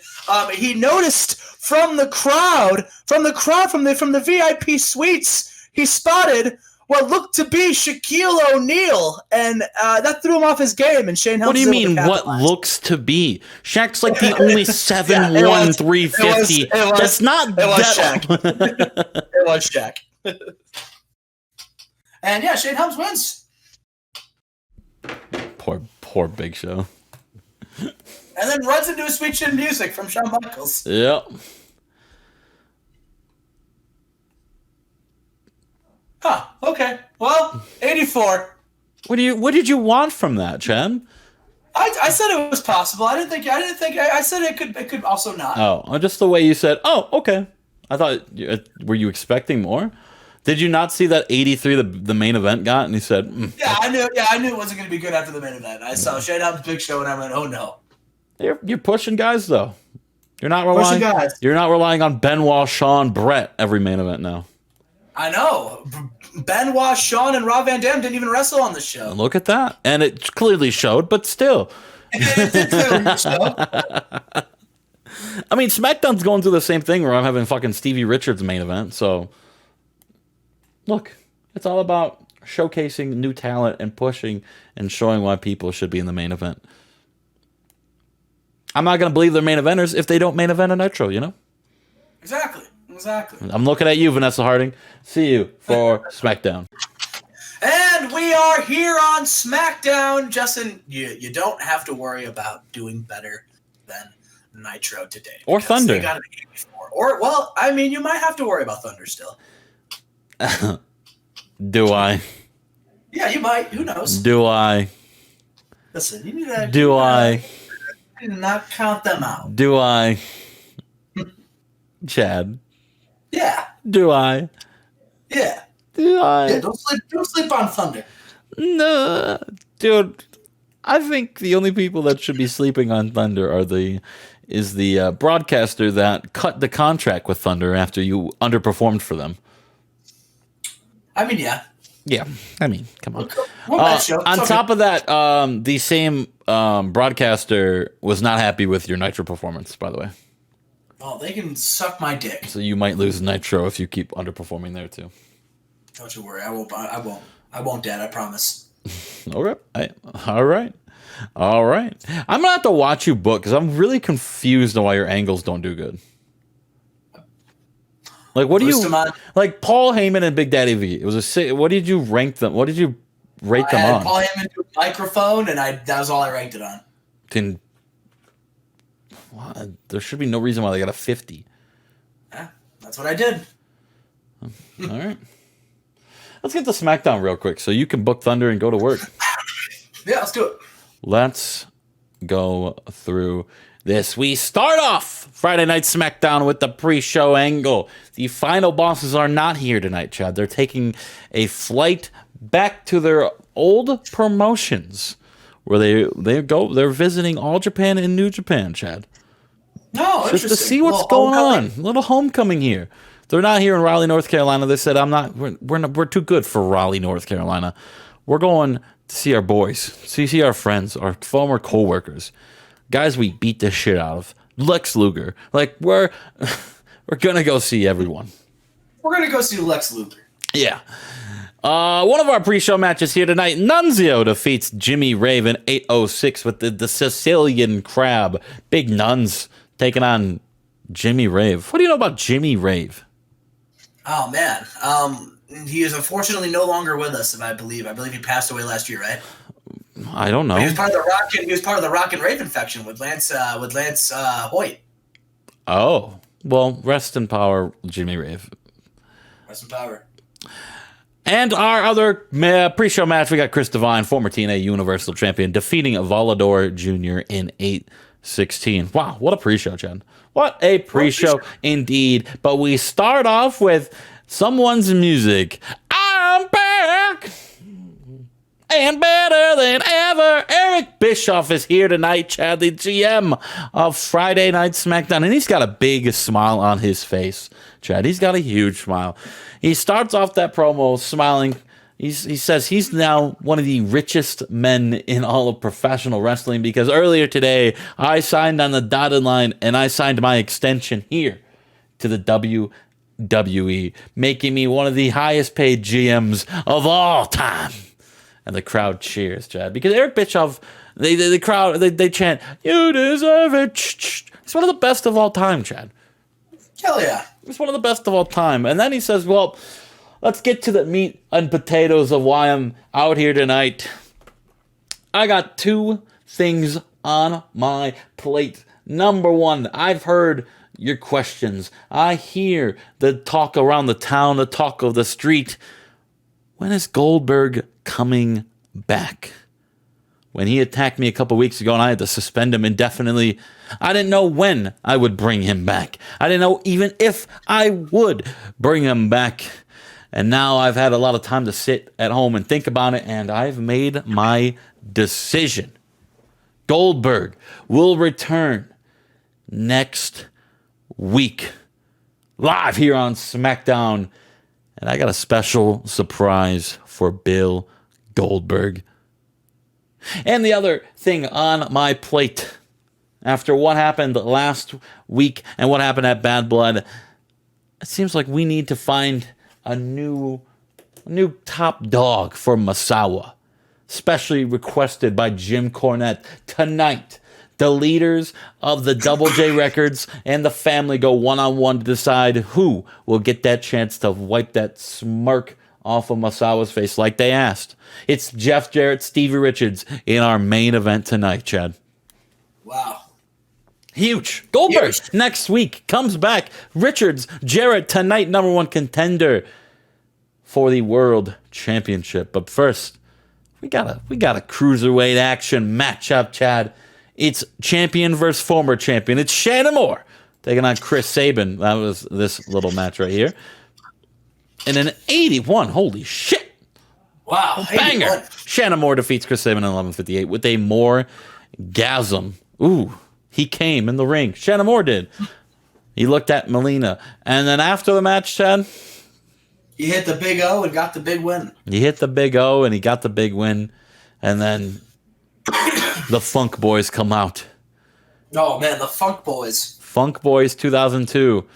he noticed from the VIP suites, he spotted what looked to be Shaquille O'Neal, and that threw him off his game. And Shane Helms. What do you mean? What looks to be? Shaq's like the only 7'1", 350. That's not. It was Shaq. It was Shaq. And yeah, Shane Helms wins. Poor Big Show. And then runs into a sweet chin music from Shawn Michaels. Yep. Huh. Okay. Well, 84. What did you want from that, Chad? I said it was possible. I said it could also not. Oh, just the way you said. Oh, okay. I thought. Were you expecting more? Did you not see that 83 the main event got? And he said, Yeah, I knew it wasn't going to be good after the main event. I saw Shane Helms Big Show, and I went, oh no. You're pushing guys though. You're not relying on Benoit, Shawn, Brett every main event now. I know. Benoit, Shawn, and Rob Van Dam didn't even wrestle on the show. Look at that. And it clearly showed, but still. It did clearly show. I mean, SmackDown's going through the same thing where I'm having fucking Stevie Richards main event. So, look, it's all about showcasing new talent and pushing and showing why people should be in the main event. I'm not going to believe they're main eventers if they don't main event a Nitro, you know? Exactly. I'm looking at you, Vanessa Harding. See you for SmackDown. And we are here on SmackDown. Justin, you don't have to worry about doing better than Nitro today. Or Thunder. They got an 84. Or, well, I mean, you might have to worry about Thunder still. Do I? Yeah, you might. Who knows? Do I? Listen, you need to... Do I? Not count them out. Do I? Chad. Yeah. Do I? Yeah. Do I? Yeah, don't sleep on Thunder. No, dude. I think the only people that should be sleeping on Thunder is the broadcaster that cut the contract with Thunder after you underperformed for them. I mean, yeah. Yeah, I mean, come on. On top of that, the same broadcaster was not happy with your Nitro performance, by the way. Oh, they can suck my dick. So you might lose Nitro if you keep underperforming there too. Don't you worry, I won't, Dad. I promise. All right. I'm gonna have to watch you book because I'm really confused on why your angles don't do good. Like, what do you like? Paul Heyman and Big Daddy V. It was what did you rank them? What did you rate them on? Paul Heyman to a microphone, and that was all I ranked it on. There should be no reason why they got a 50. Yeah, that's what I did. All right. Let's get to SmackDown real quick so you can book Thunder and go to work. Yeah, let's do it. Let's go through this. We start off Friday Night SmackDown with the pre-show angle. The final bosses are not here tonight, Chad. They're taking a flight back to their old promotions where they're visiting All Japan and New Japan, Chad. No, just to see what's going on. A little homecoming here. They're not here in Raleigh, North Carolina. They said, we're too good for Raleigh, North Carolina. We're going to see our boys, see our friends, our former co-workers, guys we beat the shit out of. Lex Luger. Like, we're going to go see everyone. We're going to go see Lex Luger. Yeah. One of our pre-show matches here tonight, Nunzio defeats Jimmy Rave in 806 with the Sicilian Crab. Big Nuns taking on Jimmy Rave. What do you know about Jimmy Rave? Oh, man. He is unfortunately no longer with us, I believe. I believe he passed away last year, right? I don't know. He was part of the Rock and Rave infection with Lance Hoyt. Oh. Well, rest in power, Jimmy Rave. Rest in power. And our other pre-show match, we got Chris Devine, former TNA Universal Champion, defeating Volador Jr. in 8-16. Wow, what a pre-show, Chad. What a pre-show indeed. But we start off with someone's music. I'm back and better than ever. Eric Bischoff is here tonight, Chad, the GM of Friday Night SmackDown. And he's got a big smile on his face, Chad. He's got a huge smile. He starts off that promo smiling. He says he's now one of the richest men in all of professional wrestling because earlier today, I signed on the dotted line and I signed my extension here to the WWE, making me one of the highest paid GMs of all time. And the crowd cheers, Chad, because Eric Bischoff, the crowd, they chant, "You deserve it." It's one of the best of all time, Chad. Hell yeah. It's one of the best of all time. And then he says, well, let's get to the meat and potatoes of why I'm out here tonight. I got two things on my plate. Number one, I've heard your questions. I hear the talk around the town, the talk of the street. When is Goldberg coming back? When he attacked me a couple weeks ago and I had to suspend him indefinitely, I didn't know when I would bring him back. I didn't know even if I would bring him back. And now I've had a lot of time to sit at home and think about it, and I've made my decision. Goldberg will return next week, live here on SmackDown. And I got a special surprise for Bill Goldberg. And the other thing on my plate, after what happened last week and what happened at Bad Blood, it seems like we need to find a new top dog for Masawa, especially requested by Jim Cornette. Tonight, the leaders of the Double J Records and the family go one-on-one to decide who will get that chance to wipe that smirk off of Masawa's face like they asked. It's Jeff Jarrett, Stevie Richards in our main event tonight, Chad. Wow. Huge. Goldberg next week comes back. Richards, Jarrett tonight, number one contender for the World Championship. But first, we got a cruiserweight action matchup, Chad. It's champion versus former champion. It's Shannon Moore taking on Chris Sabin. That was this little match right here. And an 81. Holy shit. Wow. Banger. 81. Shannon Moore defeats Chris Sabin in 11:58 with a Moore-gasm. Ooh. He came in the ring. Shannon Moore did. He looked at Melina. And then after the match, Chad, he hit the big O and got the big win. He hit the big O and he got the big win. And then the Funk Boys come out. Oh, man, the Funk Boys. Funk Boys 2002.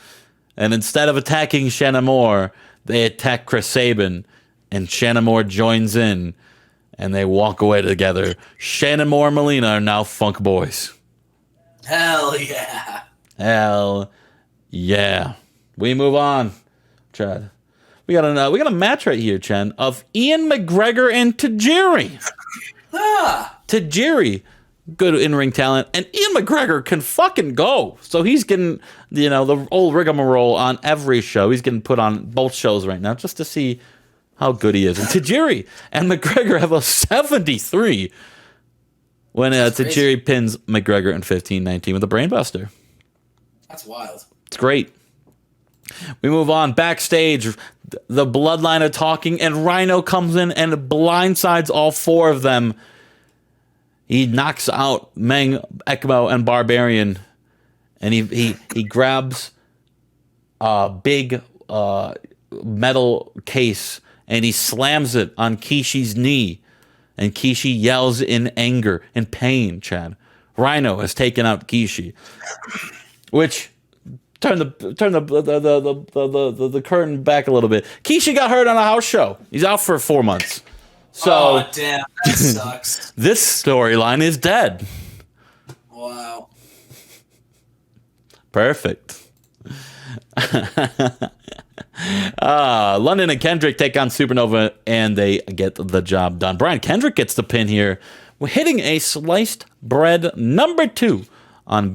And instead of attacking Shannon Moore, they attack Chris Sabin. And Shannon Moore joins in. And they walk away together. Shannon Moore and Melina are now Funk Boys. Hell yeah. Hell yeah. We move on, Chad. We got a match right here, Chad, of Ian McGregor and Tajiri. Tajiri, good in-ring talent, and Ian McGregor can fucking go. So he's getting, the old rigmarole on every show. He's getting put on both shows right now just to see how good he is. And Tajiri and McGregor have a 73 when Tajiri pins McGregor in 15-19 with a brainbuster. That's wild. It's great. We move on. Backstage, the Bloodline are talking, and Rhino comes in and blindsides all four of them. He knocks out Meng, Ekmo, and Barbarian, and he grabs a big metal case, and he slams it on Kishi's knee. And Kishi yells in anger and pain, Chad. Rhino has taken out Kishi. Which, turn the curtain back a little bit. Kishi got hurt on a house show. He's out for 4 months. So, oh, damn. That sucks. This storyline is dead. Wow. Perfect. London and Kendrick take on Supernova, and they get the job done. Brian Kendrick gets the pin here, hitting a sliced bread number 2 on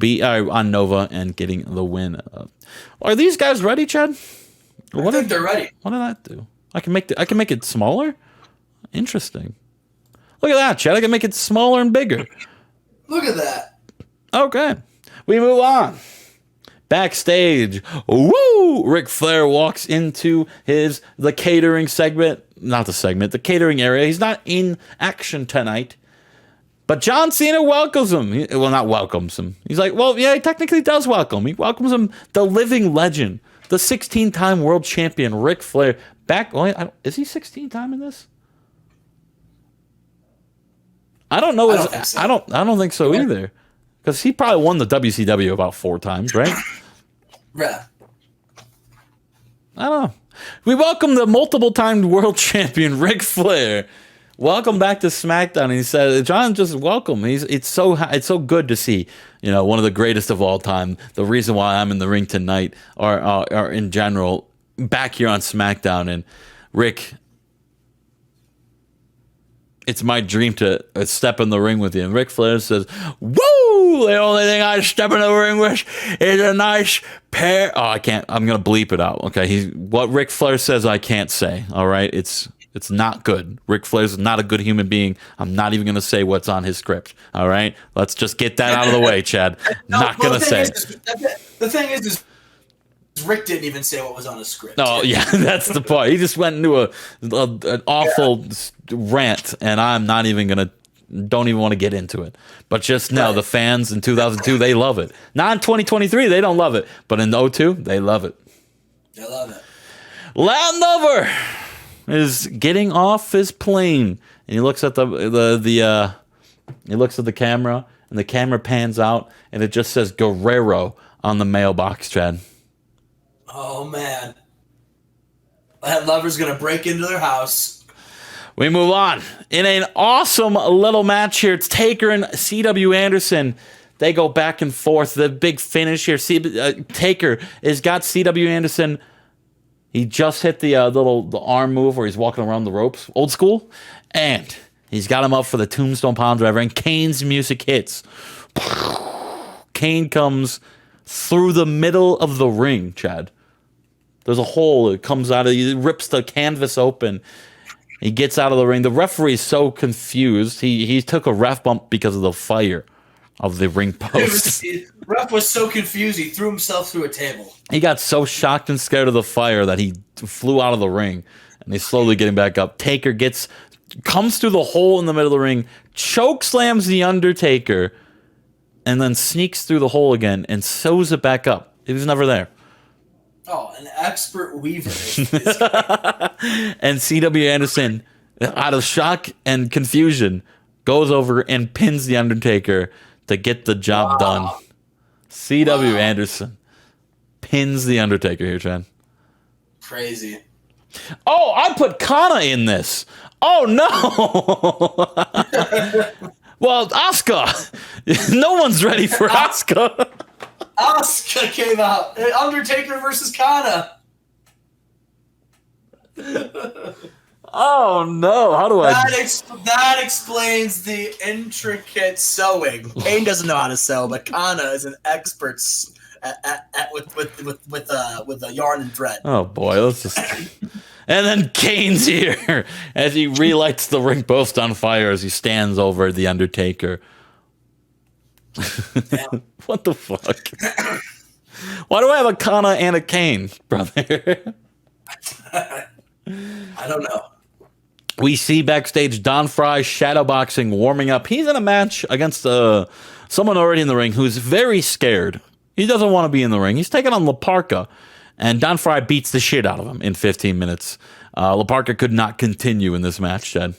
Nova and getting the win. Are these guys ready, Chad? I think they're ready. What did I do? I can make it smaller. Interesting. Look at that, Chad. I can make it smaller and bigger. Look at that. Okay, we move on. Backstage, woo! Ric Flair walks into the catering segment. Not the segment, the catering area. He's not in action tonight. But John Cena welcomes him. Not welcomes him. He's like, well, yeah, he technically does welcome. He welcomes him, the living legend, the 16-time world champion, Ric Flair. Is he 16-time in this? I don't know. I don't think so either. Because he probably won the WCW about 4 times, right? Yeah. I don't know. We welcome the multiple-time world champion, Ric Flair. Welcome back to SmackDown. And he said, John, just welcome. It's so good to see, one of the greatest of all time. The reason why I'm in the ring tonight, or in general, back here on SmackDown. And Rick, it's my dream to step in the ring with you. And Ric Flair says, woo! The only thing I step in the ring with is a nice pair. Oh, I can't. I'm going to bleep it out. Okay. What Ric Flair says, I can't say. All right. It's not good. Ric Flair's not a good human being. I'm not even going to say what's on his script. All right. Let's just get that out of the way, Chad. Not going to say it. The thing is Rick didn't even say what was on the script. Oh, yeah, that's the part. He just went into an awful rant, and I'm not even going to, don't even want to get into it. But just know the fans in 2002, they love it. Not in 2023, they don't love it. But in 2002, they love it. They love it. Latin Lover is getting off his plane, and he looks at he looks at the camera, and the camera pans out, and it just says Guerrero on the mailbox, Chad. Oh, man. That lover's going to break into their house. We move on. In an awesome little match here, it's Taker and C.W. Anderson. They go back and forth. The big finish here. Taker has got C.W. Anderson. He just hit the arm move where he's walking around the ropes. Old school. And he's got him up for the Tombstone Piledriver. And Kane's music hits. Kane comes through the middle of the ring, Chad. There's a hole. It comes out of it, rips the canvas open. He gets out of the ring. The referee is so confused. He took a ref bump because of the fire of the ring post. Ref was so confused he threw himself through a table. He got so shocked and scared of the fire that he flew out of the ring. And he's slowly getting back up. Taker comes through the hole in the middle of the ring, choke slams the Undertaker, and then sneaks through the hole again and sews it back up. He was never there. Oh, an expert weaver. And C.W. Anderson, out of shock and confusion, goes over and pins the Undertaker to get the job done. C.W. Anderson pins the Undertaker here, Chad. Crazy. Oh, I put Kana in this. Oh, no. Well, Asuka. No one's ready for Asuka. Asuka came out. Undertaker versus Kana. Oh, no. How do I... That explains the intricate sewing. Kane doesn't know how to sew, but Kana is an expert with a yarn and thread. Oh, boy. Let's just... And then Kane's here as he relights the ring post on fire as he stands over the Undertaker. What the fuck? Why do I have a Kana and a Kane, brother? I don't know. We see backstage Don Fry shadowboxing, warming up. He's in a match against someone already in the ring who's very scared. He doesn't want to be in the ring. He's taking on La Parka, and Don Fry beats the shit out of him in 15 minutes. La Parka could not continue in this match, Chad.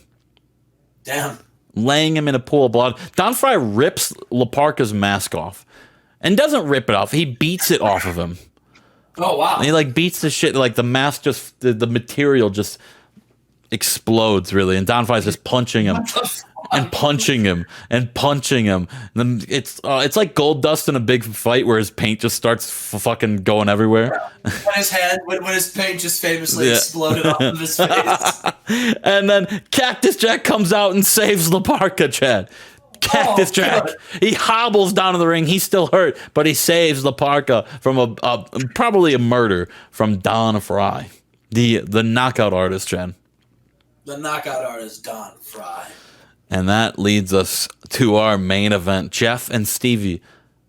Damn. Laying him in a pool of blood. Don Fry rips La Parka's mask off. And doesn't rip it off. He beats it off of him. Oh, wow. And he beats the shit. The mask just, the material just explodes, really. And Don Fry's just punching him. And punching him. And punching him. And then it's like Gold Dust in a big fight where his paint just starts fucking going everywhere. When his paint just famously exploded off of his face. And then Cactus Jack comes out and saves La Parka, Chad. Cactus Jack. God. He hobbles down to the ring. He's still hurt, but he saves La Parka from probably a murder from Don Fry, the knockout artist, Chad. The knockout artist, Don Fry. And that leads us to our main event. Jeff and Stevie,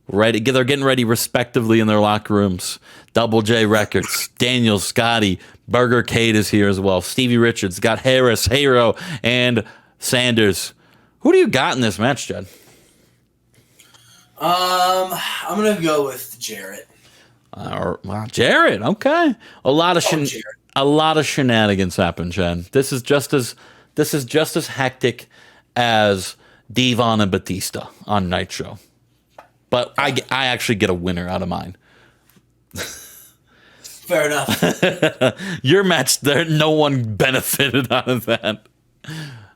they're getting ready respectively in their locker rooms. Double J Records, Daniel, Scotty, Burger Kate is here as well. Stevie Richards, got Harris, Hero, and Sanders. Who do you got in this match, Jed? I'm gonna go with Jarrett. Jarrett, okay. A lot of shenanigans happen, Chad. This is just as hectic as Devon and Batista on Nitro. But I actually get a winner out of mine. Fair enough. Your match there, no one benefited out of that.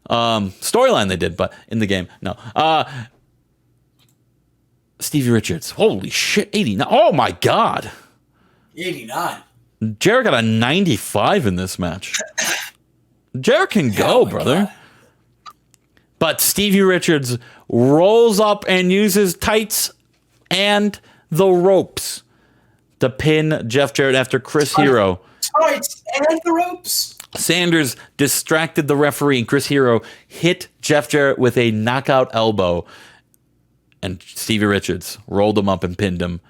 Storyline they did, but in the game, no. Stevie Richards, holy shit, 89. Oh my god, 89. Jarrett got a 95 in this match. Jarrett can go, brother. God. But Stevie Richards rolls up and uses tights and the ropes to pin Jeff Jarrett after Chris Hero. Tights and the ropes. Sanders distracted the referee, and Chris Hero hit Jeff Jarrett with a knockout elbow. And Stevie Richards rolled him up and pinned him.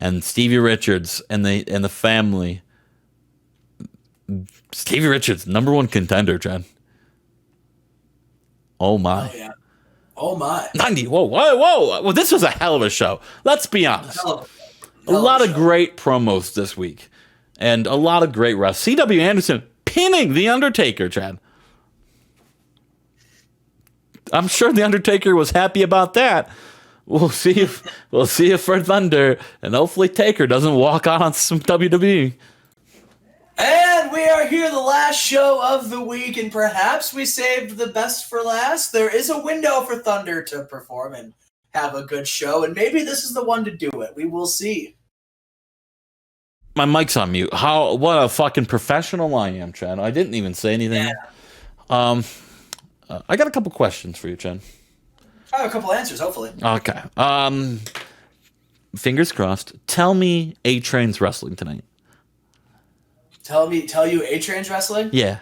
and Stevie Richards and the family. Stevie Richards, #1 contender, Chad. Oh my. Oh, yeah. Oh my. 90. Whoa. Well, this was a hell of a show. Let's be honest. A lot of great promos this week. And a lot of great refs. C.W. Anderson pinning The Undertaker, Chad. I'm sure The Undertaker was happy about that. We'll see if for Thunder and hopefully Taker doesn't walk out on some WWE. And we are here, the last show of the week, and perhaps we saved the best for last. There is a window for Thunder to perform and have a good show, and maybe this is the one to do it. We will see. My mic's on mute. What a fucking professional I am, Chad. I didn't even say anything. Yeah. I got a couple questions for you, Chad. I have a couple answers, hopefully. Okay. Fingers crossed. Tell me A-Train's wrestling tonight. Tell you A-Train's wrestling? Yeah.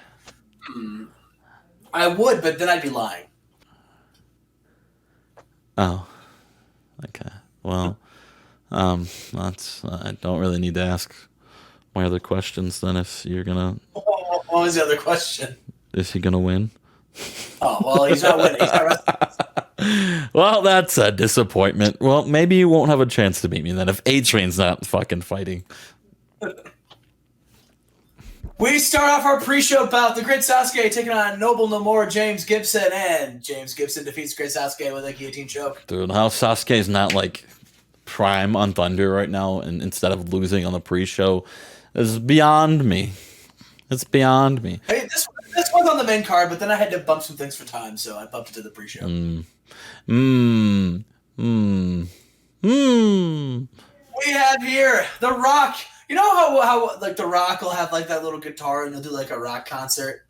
I would, but then I'd be lying. Oh. Okay. Well, I don't really need to ask my other questions then if you're gonna. What was the other question? Is he gonna win? Oh, well, he's not winning. He's not wrestling. Well, that's a disappointment. Well, maybe you won't have a chance to beat me then if A-Train's not fucking fighting. We start off our pre-show bout. The Great Sasuke taking on Noble No More, James Gibson, and James Gibson defeats Great Sasuke with a guillotine choke. Dude, how Sasuke's not like prime on Thunder right now, and instead of losing on the pre-show, is beyond me. It's beyond me. Hey, this one's on the main card, but then I had to bump some things for time, so I bumped it to the pre-show. We have here The Rock. You know how like The Rock will have like that little guitar and he'll do like a rock concert?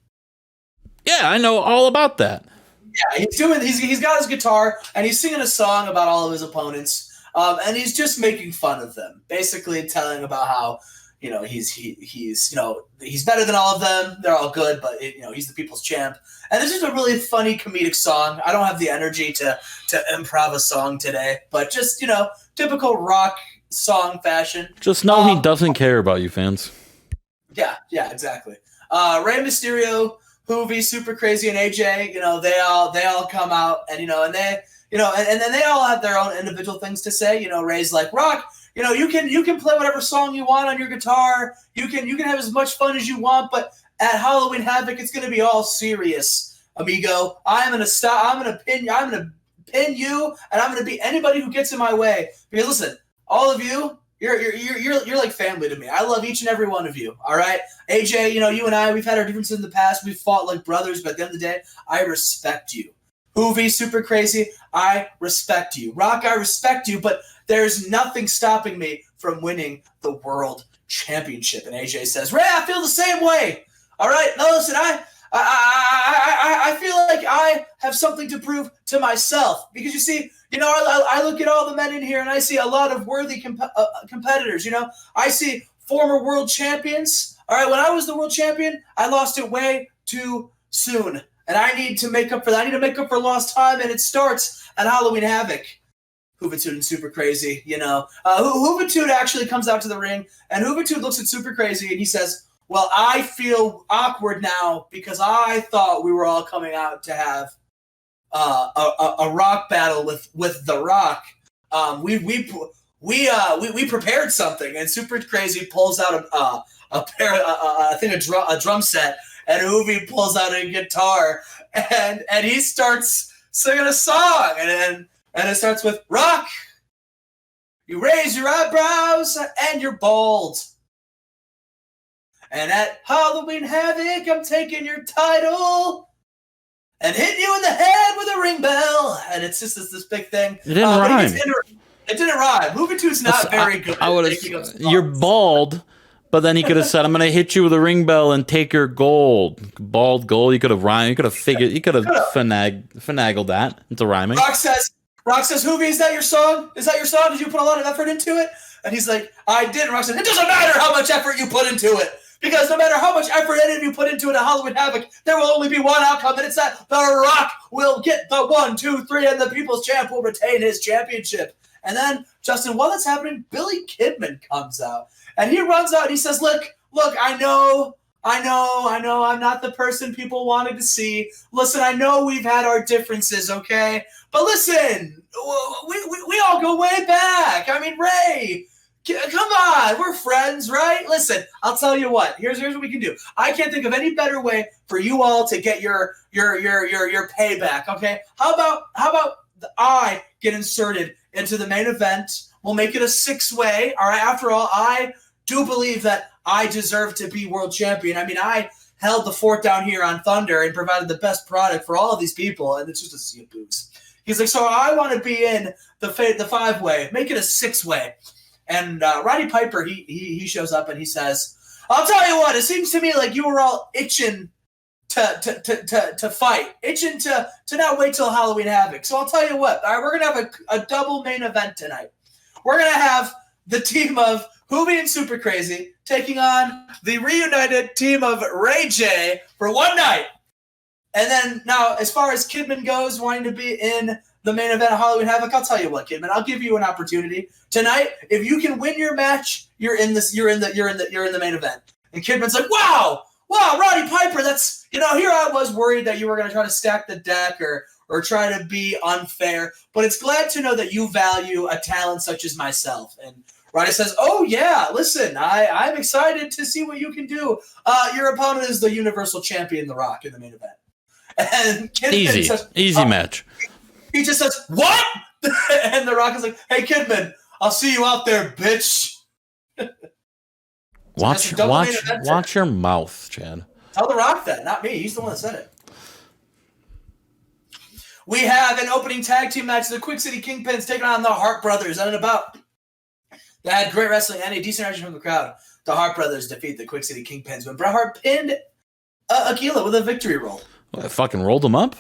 Yeah, I know all about that. Yeah, he's got his guitar and he's singing a song about all of his opponents. And he's just making fun of them, basically telling about how, you know, he's better than all of them. They're all good, but he's the people's champ. And this is a really funny comedic song. I don't have the energy to improv a song today, but just, typical Rock song fashion. Just know he doesn't care about you fans. Yeah, exactly. Rey Mysterio, Hoovy, Super Crazy, and AJ, they all come out and and then they all have their own individual things to say. Rey's like, Rock, you can play whatever song you want on your guitar. You can have as much fun as you want, but at Halloween Havoc, it's going to be all serious, amigo. I'm going to pin you, and I'm going to beat anybody who gets in my way. Because listen, all of you, you're like family to me. I love each and every one of you. All right, AJ, you and I, we've had our differences in the past. We've fought like brothers, but at the end of the day, I respect you. Hoovy, Super Crazy, I respect you. Rock, I respect you, but there's nothing stopping me from winning the World Championship. And AJ says, Ray, I feel the same way. All right, now listen, I feel like I have something to prove to myself because you see, I look at all the men in here and I see a lot of worthy competitors. I see former world champions. All right, when I was the world champion, I lost it way too soon. And I need to make up for that. I need to make up for lost time, and it starts at Halloween Havoc. Juventud and Super Crazy, Juventud actually comes out to the ring, and Juventud looks at Super Crazy, and he says, well, I feel awkward now because I thought we were all coming out to have a rock battle with The Rock. We prepared something, and Super Crazy pulls out a drum set. And Hoovy pulls out a guitar, and he starts singing a song, and it starts with Rock. You raise your eyebrows and you're bold, and at Halloween Havoc, I'm taking your title and hitting you in the head with a ring bell, and it's just this big thing. It didn't rhyme. It didn't rhyme. Juventude's not very good. You're bald. But then he could have said, I'm going to hit you with a ring bell and take your gold. Bald gold. You could have rhymed. You could have figured. You could have finagled that into rhyming. Rock says, Hoovy, is that your song? Is that your song? Did you put a lot of effort into it? And he's like, I did. And Rock said, it doesn't matter how much effort you put into it. Because no matter how much effort any of you put into it at Halloween Havoc, there will only be one outcome, and it's that The Rock will get the 1, 2, 3, and the People's Champ will retain his championship. And then, Justin, while that's happening, Billy Kidman comes out. And he runs out and he says, look, I know I'm not the person people wanted to see. Listen, I know we've had our differences, okay? But listen, we all go way back. I mean, Ray, come on, we're friends, right? Listen, I'll tell you what. Here's what we can do. I can't think of any better way for you all to get your payback, okay? How about I get inserted into the main event? We'll make it a 6-way, all right? After all, I do believe that I deserve to be world champion. I mean, I held the fort down here on Thunder and provided the best product for all of these people, and it's just a sea of booze. He's like, so I want to be in the 5-way. Make it a 6-way. And Roddy Piper, he shows up and he says, I'll tell you what, it seems to me like you were all itching to fight, itching to not wait till Halloween Havoc. So I'll tell you what, all right, we're going to have a double main event tonight. We're going to have the team of Hoobie and Super Crazy taking on the reunited team of Ray J for one night. And then now, as far as Kidman goes, wanting to be in the main event of Halloween Havoc, I'll tell you what, Kidman, I'll give you an opportunity tonight. If you can win your match, you're in the main event. And Kidman's like, wow, Roddy Piper, that's, here I was worried that you were going to try to stack the deck or try to be unfair, but it's glad to know that you value a talent such as myself. And Roddy says, oh, yeah, listen, I'm excited to see what you can do. Your opponent is the Universal Champion, The Rock, in the main event. And Kidman says, easy match. He just says, what? And The Rock is like, hey, Kidman, I'll see you out there, bitch. Watch your mouth, Chad. Tell The Rock that, not me. He's the one that said it. We have an opening tag team match. The Quick City Kingpins taking on the Hart Brothers. And about they had great wrestling and a decent reaction from the crowd. The Hart Brothers defeat the Quick City Kingpins when Bret Hart pinned Aquila with a victory roll. Well, fucking rolled him up?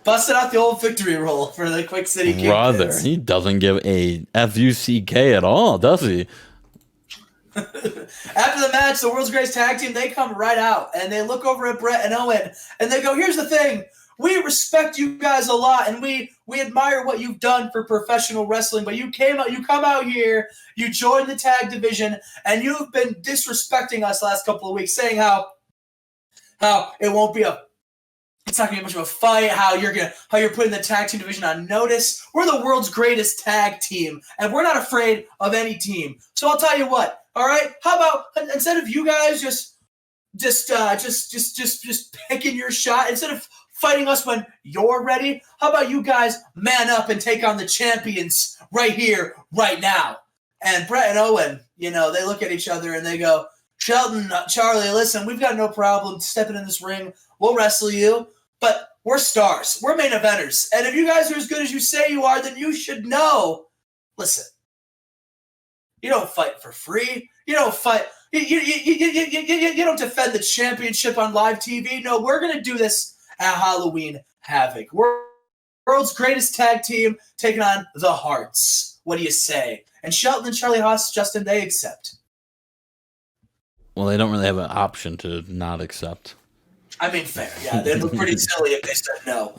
Busted out the old victory roll for the Quick City Kingpins. Brother, he doesn't give a F-U-C-K at all, does he? After the match, the World's Greatest Tag Team, they come right out, and they look over at Bret and Owen, and they go, here's the thing. We respect you guys a lot, and we admire what you've done for professional wrestling, but you come out here, you joined the tag division, and you've been disrespecting us the last couple of weeks, saying how it's not gonna be much of a fight, how you're putting the tag team division on notice. We're the world's greatest tag team, and we're not afraid of any team. So I'll tell you what, all right? How about instead of you guys just picking your shot, instead of fighting us when you're ready, how about you guys man up and take on the champions right here, right now? And Bret and Owen, they look at each other and they go, Shelton, Charlie, listen, we've got no problem stepping in this ring. We'll wrestle you, but we're stars. We're main eventers. And if you guys are as good as you say you are, then you should know. Listen, you don't fight for free. You don't fight. You don't defend the championship on live TV. No, we're going to do this at Halloween Havoc. We're world's greatest tag team taking on the Hearts. What do you say? And Shelton and Charlie Haas, Justin, they accept. Well, they don't really have an option to not accept. I mean, fair. Yeah, they'd look pretty silly if they said no.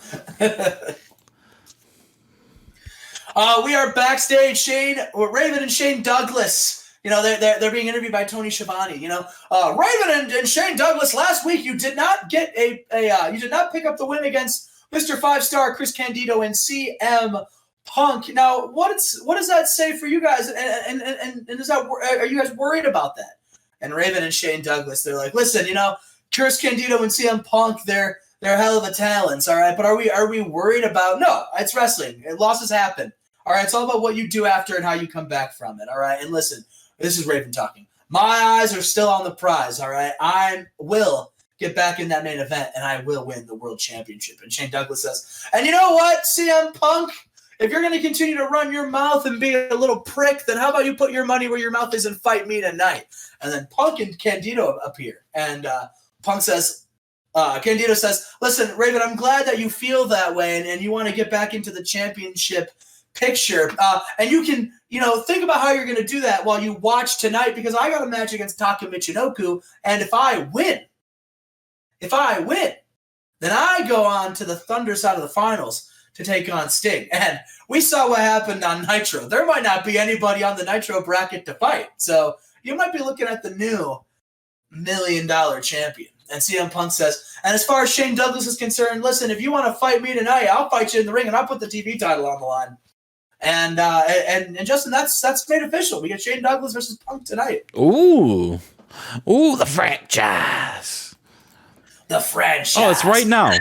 We are backstage. Raven and Shane Douglas. They're being interviewed by Tony Schiavone. Raven and Shane Douglas. Last week, you did not get you did not pick up the win against Mr. 5-Star Chris Candido and CM Punk. Now, what does that say for you guys? And are you guys worried about that? And Raven and Shane Douglas, they're like, listen, Chris Candido and CM Punk, they're hell of a talents, all right? But are we worried about? No, it's wrestling. Losses happen. All right, it's all about what you do after and how you come back from it, all right? And listen, this is Raven talking. My eyes are still on the prize, all right? I will get back in that main event, and I will win the world championship. And Shane Douglas says, and you know what, CM Punk? If you're going to continue to run your mouth and be a little prick, then how about you put your money where your mouth is and fight me tonight? And then Punk and Candido appear. And Candido says, listen, Raven, I'm glad that you feel that way and you want to get back into the championship picture. And you can, think about how you're going to do that while you watch tonight, because I got a match against Taka Michinoku. And if I win, then I go on to the Thunder side of the finals to take on Sting. And we saw what happened on Nitro. There might not be anybody on the Nitro bracket to fight. So you might be looking at the new $1 million champion. And CM Punk says, and as far as Shane Douglas is concerned, listen, if you want to fight me tonight, I'll fight you in the ring and I'll put the TV title on the line. And Justin, that's made official. We get Shane Douglas versus Punk tonight. Ooh, the franchise. The franchise. Oh, it's right now.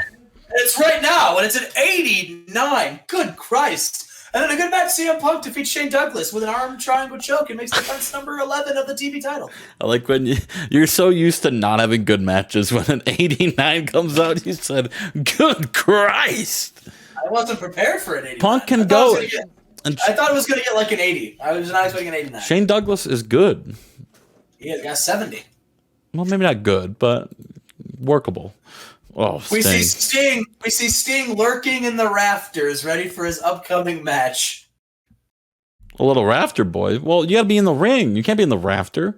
It's right now, and it's at 89. Good Christ. And then a good match, CM Punk defeats Shane Douglas with an arm triangle choke and makes defense number 11 of the TV title. I like when you're so used to not having good matches. When an 89 comes out, you said, good Christ. I wasn't prepared for an 89. Punk can go. I thought it was going to get like an 80. I was not expecting an 89. Shane Douglas is good. He got 70. Well, maybe not good, but workable. Oh, Sting. We see Sting lurking in the rafters, ready for his upcoming match. A little rafter boy. Well, you got to be in the ring. You can't be in the rafter.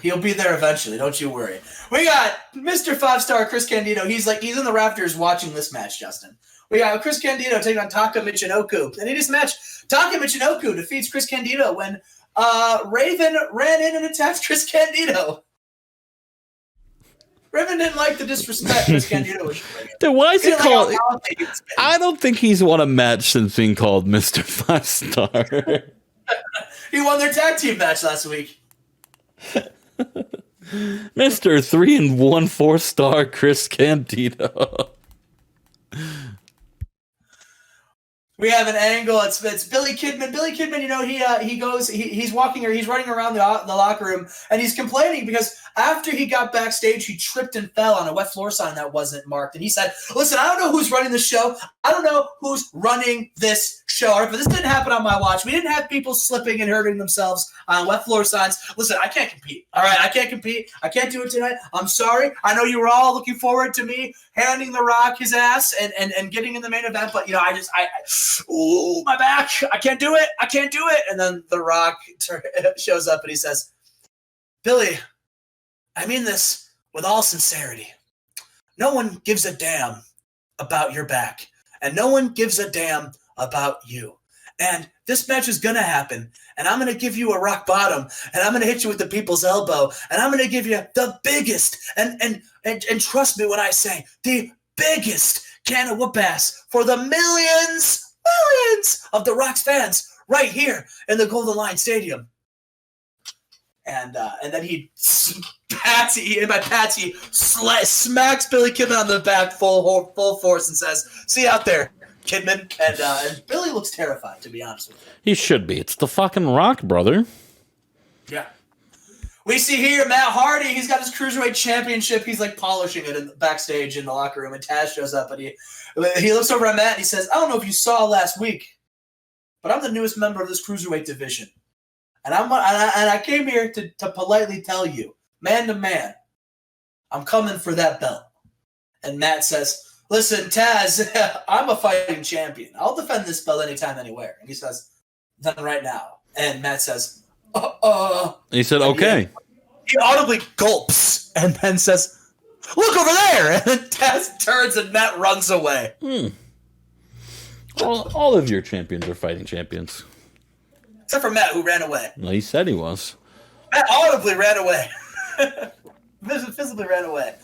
He'll be there eventually. Don't you worry. We got Mr. 5-Star Chris Candido. He's in the rafters watching this match, Justin. We got Chris Candido taking on Taka Michinoku. And in this match, Taka Michinoku defeats Chris Candido when Raven ran in and attacked Chris Candido. Raven didn't like the disrespect Chris Candido was showing. Dude, why is he called? I don't think he's won a match since being called Mr. 5-Star. He won their tag team match last week. Mr. 3 and 1 4-star Chris Candido. We have an angle. It's Billy Kidman. Billy Kidman, he's running around the locker room, and he's complaining because after he got backstage, he tripped and fell on a wet floor sign that wasn't marked. And he said, listen, I don't know who's running the show. I don't know who's running this show. But this didn't happen on my watch. We didn't have people slipping and hurting themselves on wet floor signs. Listen, I can't compete. All right, I can't compete. I can't do it tonight. I'm sorry. I know you were all looking forward to me handing The Rock his ass and getting in the main event. But, my back. I can't do it. I can't do it. And then The Rock shows up and he says, Billy, I mean this with all sincerity. No one gives a damn about your back, and no one gives a damn about you. And this match is going to happen, and I'm going to give you a rock bottom, and I'm going to hit you with the people's elbow, and I'm going to give you the biggest, and trust me when I say, the biggest can of whoop ass for the millions of The Rock's fans right here in the Golden Lion Stadium. And then he smacks Billy Kidman on the back full force and says, see you out there, Kidman. And Billy looks terrified, to be honest with you. He should be. It's the fucking Rock, brother. Yeah. We see here Matt Hardy. He's got his Cruiserweight Championship. He's like polishing it backstage in the locker room. And Taz shows up, and he looks over at Matt and he says, I don't know if you saw last week, but I'm the newest member of this Cruiserweight division. And I came here to politely tell you, man to man, I'm coming for that belt. And Matt says, listen, Taz, I'm a fighting champion. I'll defend this belt anytime, anywhere. And he says, then right now. And Matt says, He said, okay. He audibly gulps and then says, look over there. And then Taz turns and Matt runs away. All of your champions are fighting champions. Except for Matt, who ran away. Well, he said he was. Matt audibly ran away. Physically ran away.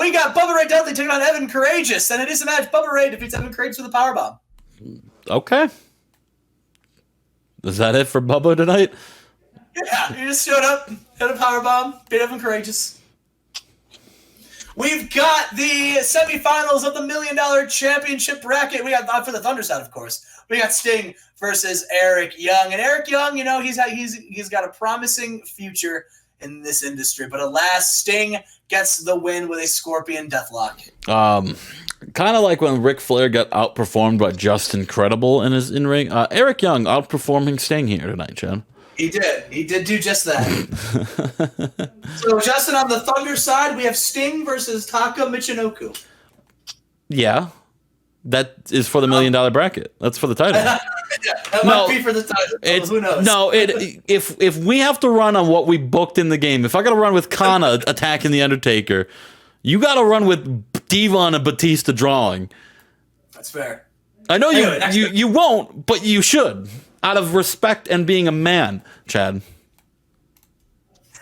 We got Bubba Ray Dudley taking on Evan Courageous, and it is a match. Bubba Ray defeats Evan Courageous with a powerbomb. Okay. Is that it for Bubba tonight? Yeah, he just showed up, hit a powerbomb, beat Evan Courageous. We've got the semifinals of the $1 Million Championship bracket. We got for the Thunder side, of course. We got Sting versus Eric Young, and Eric Young, he's got a promising future in this industry, but alas, Sting gets the win with a Scorpion Deathlock. Kind of like when Ric Flair got outperformed by Justin Credible in his in-ring. Eric Young outperforming Sting here tonight, Chad. He did do just that. So, Justin, on the Thunder side, we have Sting versus Taka Michinoku. Yeah. That is for the $1 Million bracket. That's for the title. That might be for the title. Who knows? No, if we have to run on what we booked in the game, if I got to run with Kana attacking The Undertaker, you got to run with Devon and Batista drawing. That's fair. I know Anyway, you won't, but you should. Out of respect and being a man, Chad.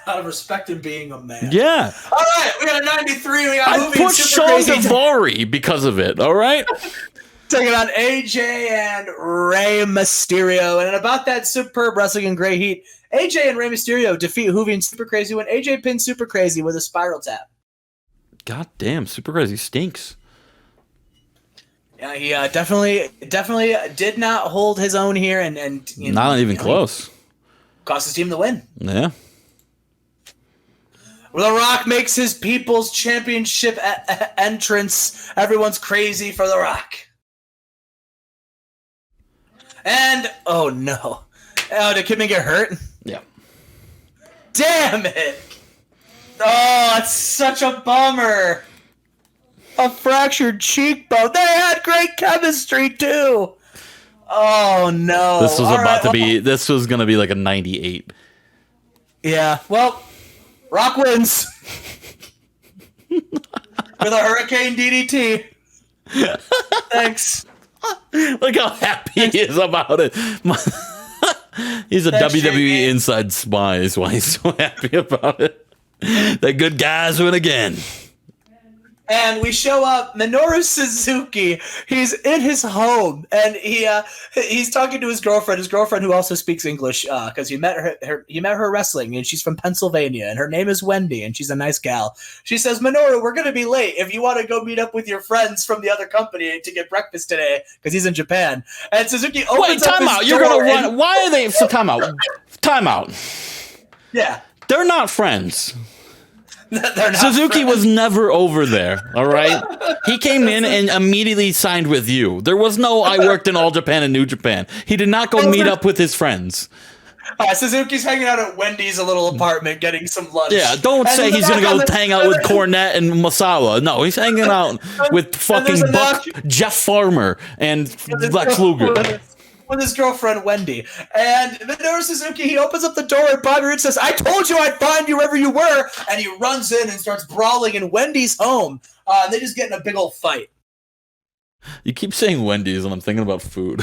Out of respect and being a man. Yeah. All right, we got a 93. We got I moving put super Sean crazy. Daivari because of it, all right? Taking on AJ and Rey Mysterio. And about that superb wrestling in Gray Heat, AJ and Rey Mysterio defeat Hoovy and Super Crazy when AJ pins Super Crazy with a spiral tap. God damn, Super Crazy stinks. Yeah, he definitely did not hold his own here, and Not even close. Cost his team the win. Yeah. The Rock makes his People's Championship entrance. Everyone's crazy for The Rock. And, oh no. Oh, did Kidman get hurt? Yeah. Damn it! Oh, it's such a bummer. A fractured cheekbone. They had great chemistry too. Oh no! This was This was gonna be like a 98. Yeah. Well, Rock wins with a Hurricane DDT. Thanks. Look how happy he is about it. He's a Thanks, WWE JP. inside spy is why he's so happy about it. The good guys win again. And we show up Minoru Suzuki. He's in his home, and he's talking to his girlfriend who also speaks English, because he met her wrestling, and she's from Pennsylvania, and her name is Wendy, and she's a nice gal. She says, Minoru, we're going to be late. If you want to go meet up with your friends from the other company to get breakfast today, because he's in Japan. And Suzuki opens up time his out. You're door gonna run. Why are they? So time out. Time out. Yeah. They're not friends. They're not Suzuki friends. was never over there, all right? He came in and immediately signed with you. There was no, I worked in All Japan and New Japan. He did not go meet up with his friends. Suzuki's hanging out at Wendy's a little apartment getting some lunch. Yeah, don't And say in the he's going back to on go the- hang out with Cornette and Masawa. No, he's hanging out with fucking there's a Buck, Jeff Farmer, and Lex Luger. With his girlfriend Wendy. And Minoru Suzuki, he opens up the door and Bobby Roode says, I told you I'd find you wherever you were. And he runs in and starts brawling in Wendy's home. And they just get in a big old fight. You keep saying Wendy's and I'm thinking about food.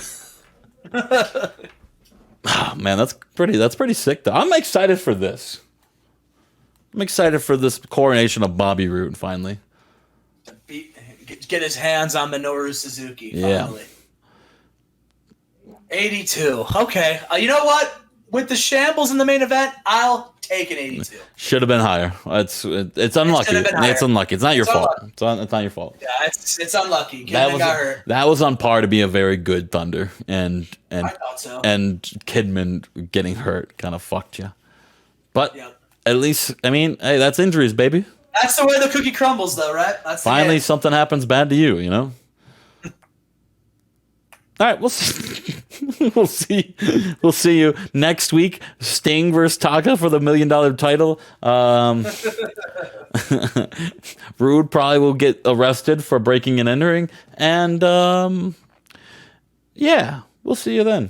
Oh, man, that's pretty sick though. I'm excited for this. I'm excited for this coronation of Bobby Roode finally. Get his hands on Minoru Suzuki, Yeah. finally. 82. Okay. You know what? With the shambles in the main event, I'll take an 82. Should have been higher. It's unlucky. been higher. It's unlucky. It's not your It's fault. unlucky. It's not your fault. Yeah, it's unlucky. Kidman got hurt. That was on par to be a very good Thunder, and I thought so. and Kidman getting hurt kind of fucked you. But Yep. at least, I mean, hey, that's injuries, baby. That's the way the cookie crumbles, though, right? That's the Finally, game. something happens bad to you, you know. All right, we'll see. We'll see you next week. Sting versus Taka for the $1 million title. Rude probably will get arrested for breaking and entering, and yeah, we'll see you then.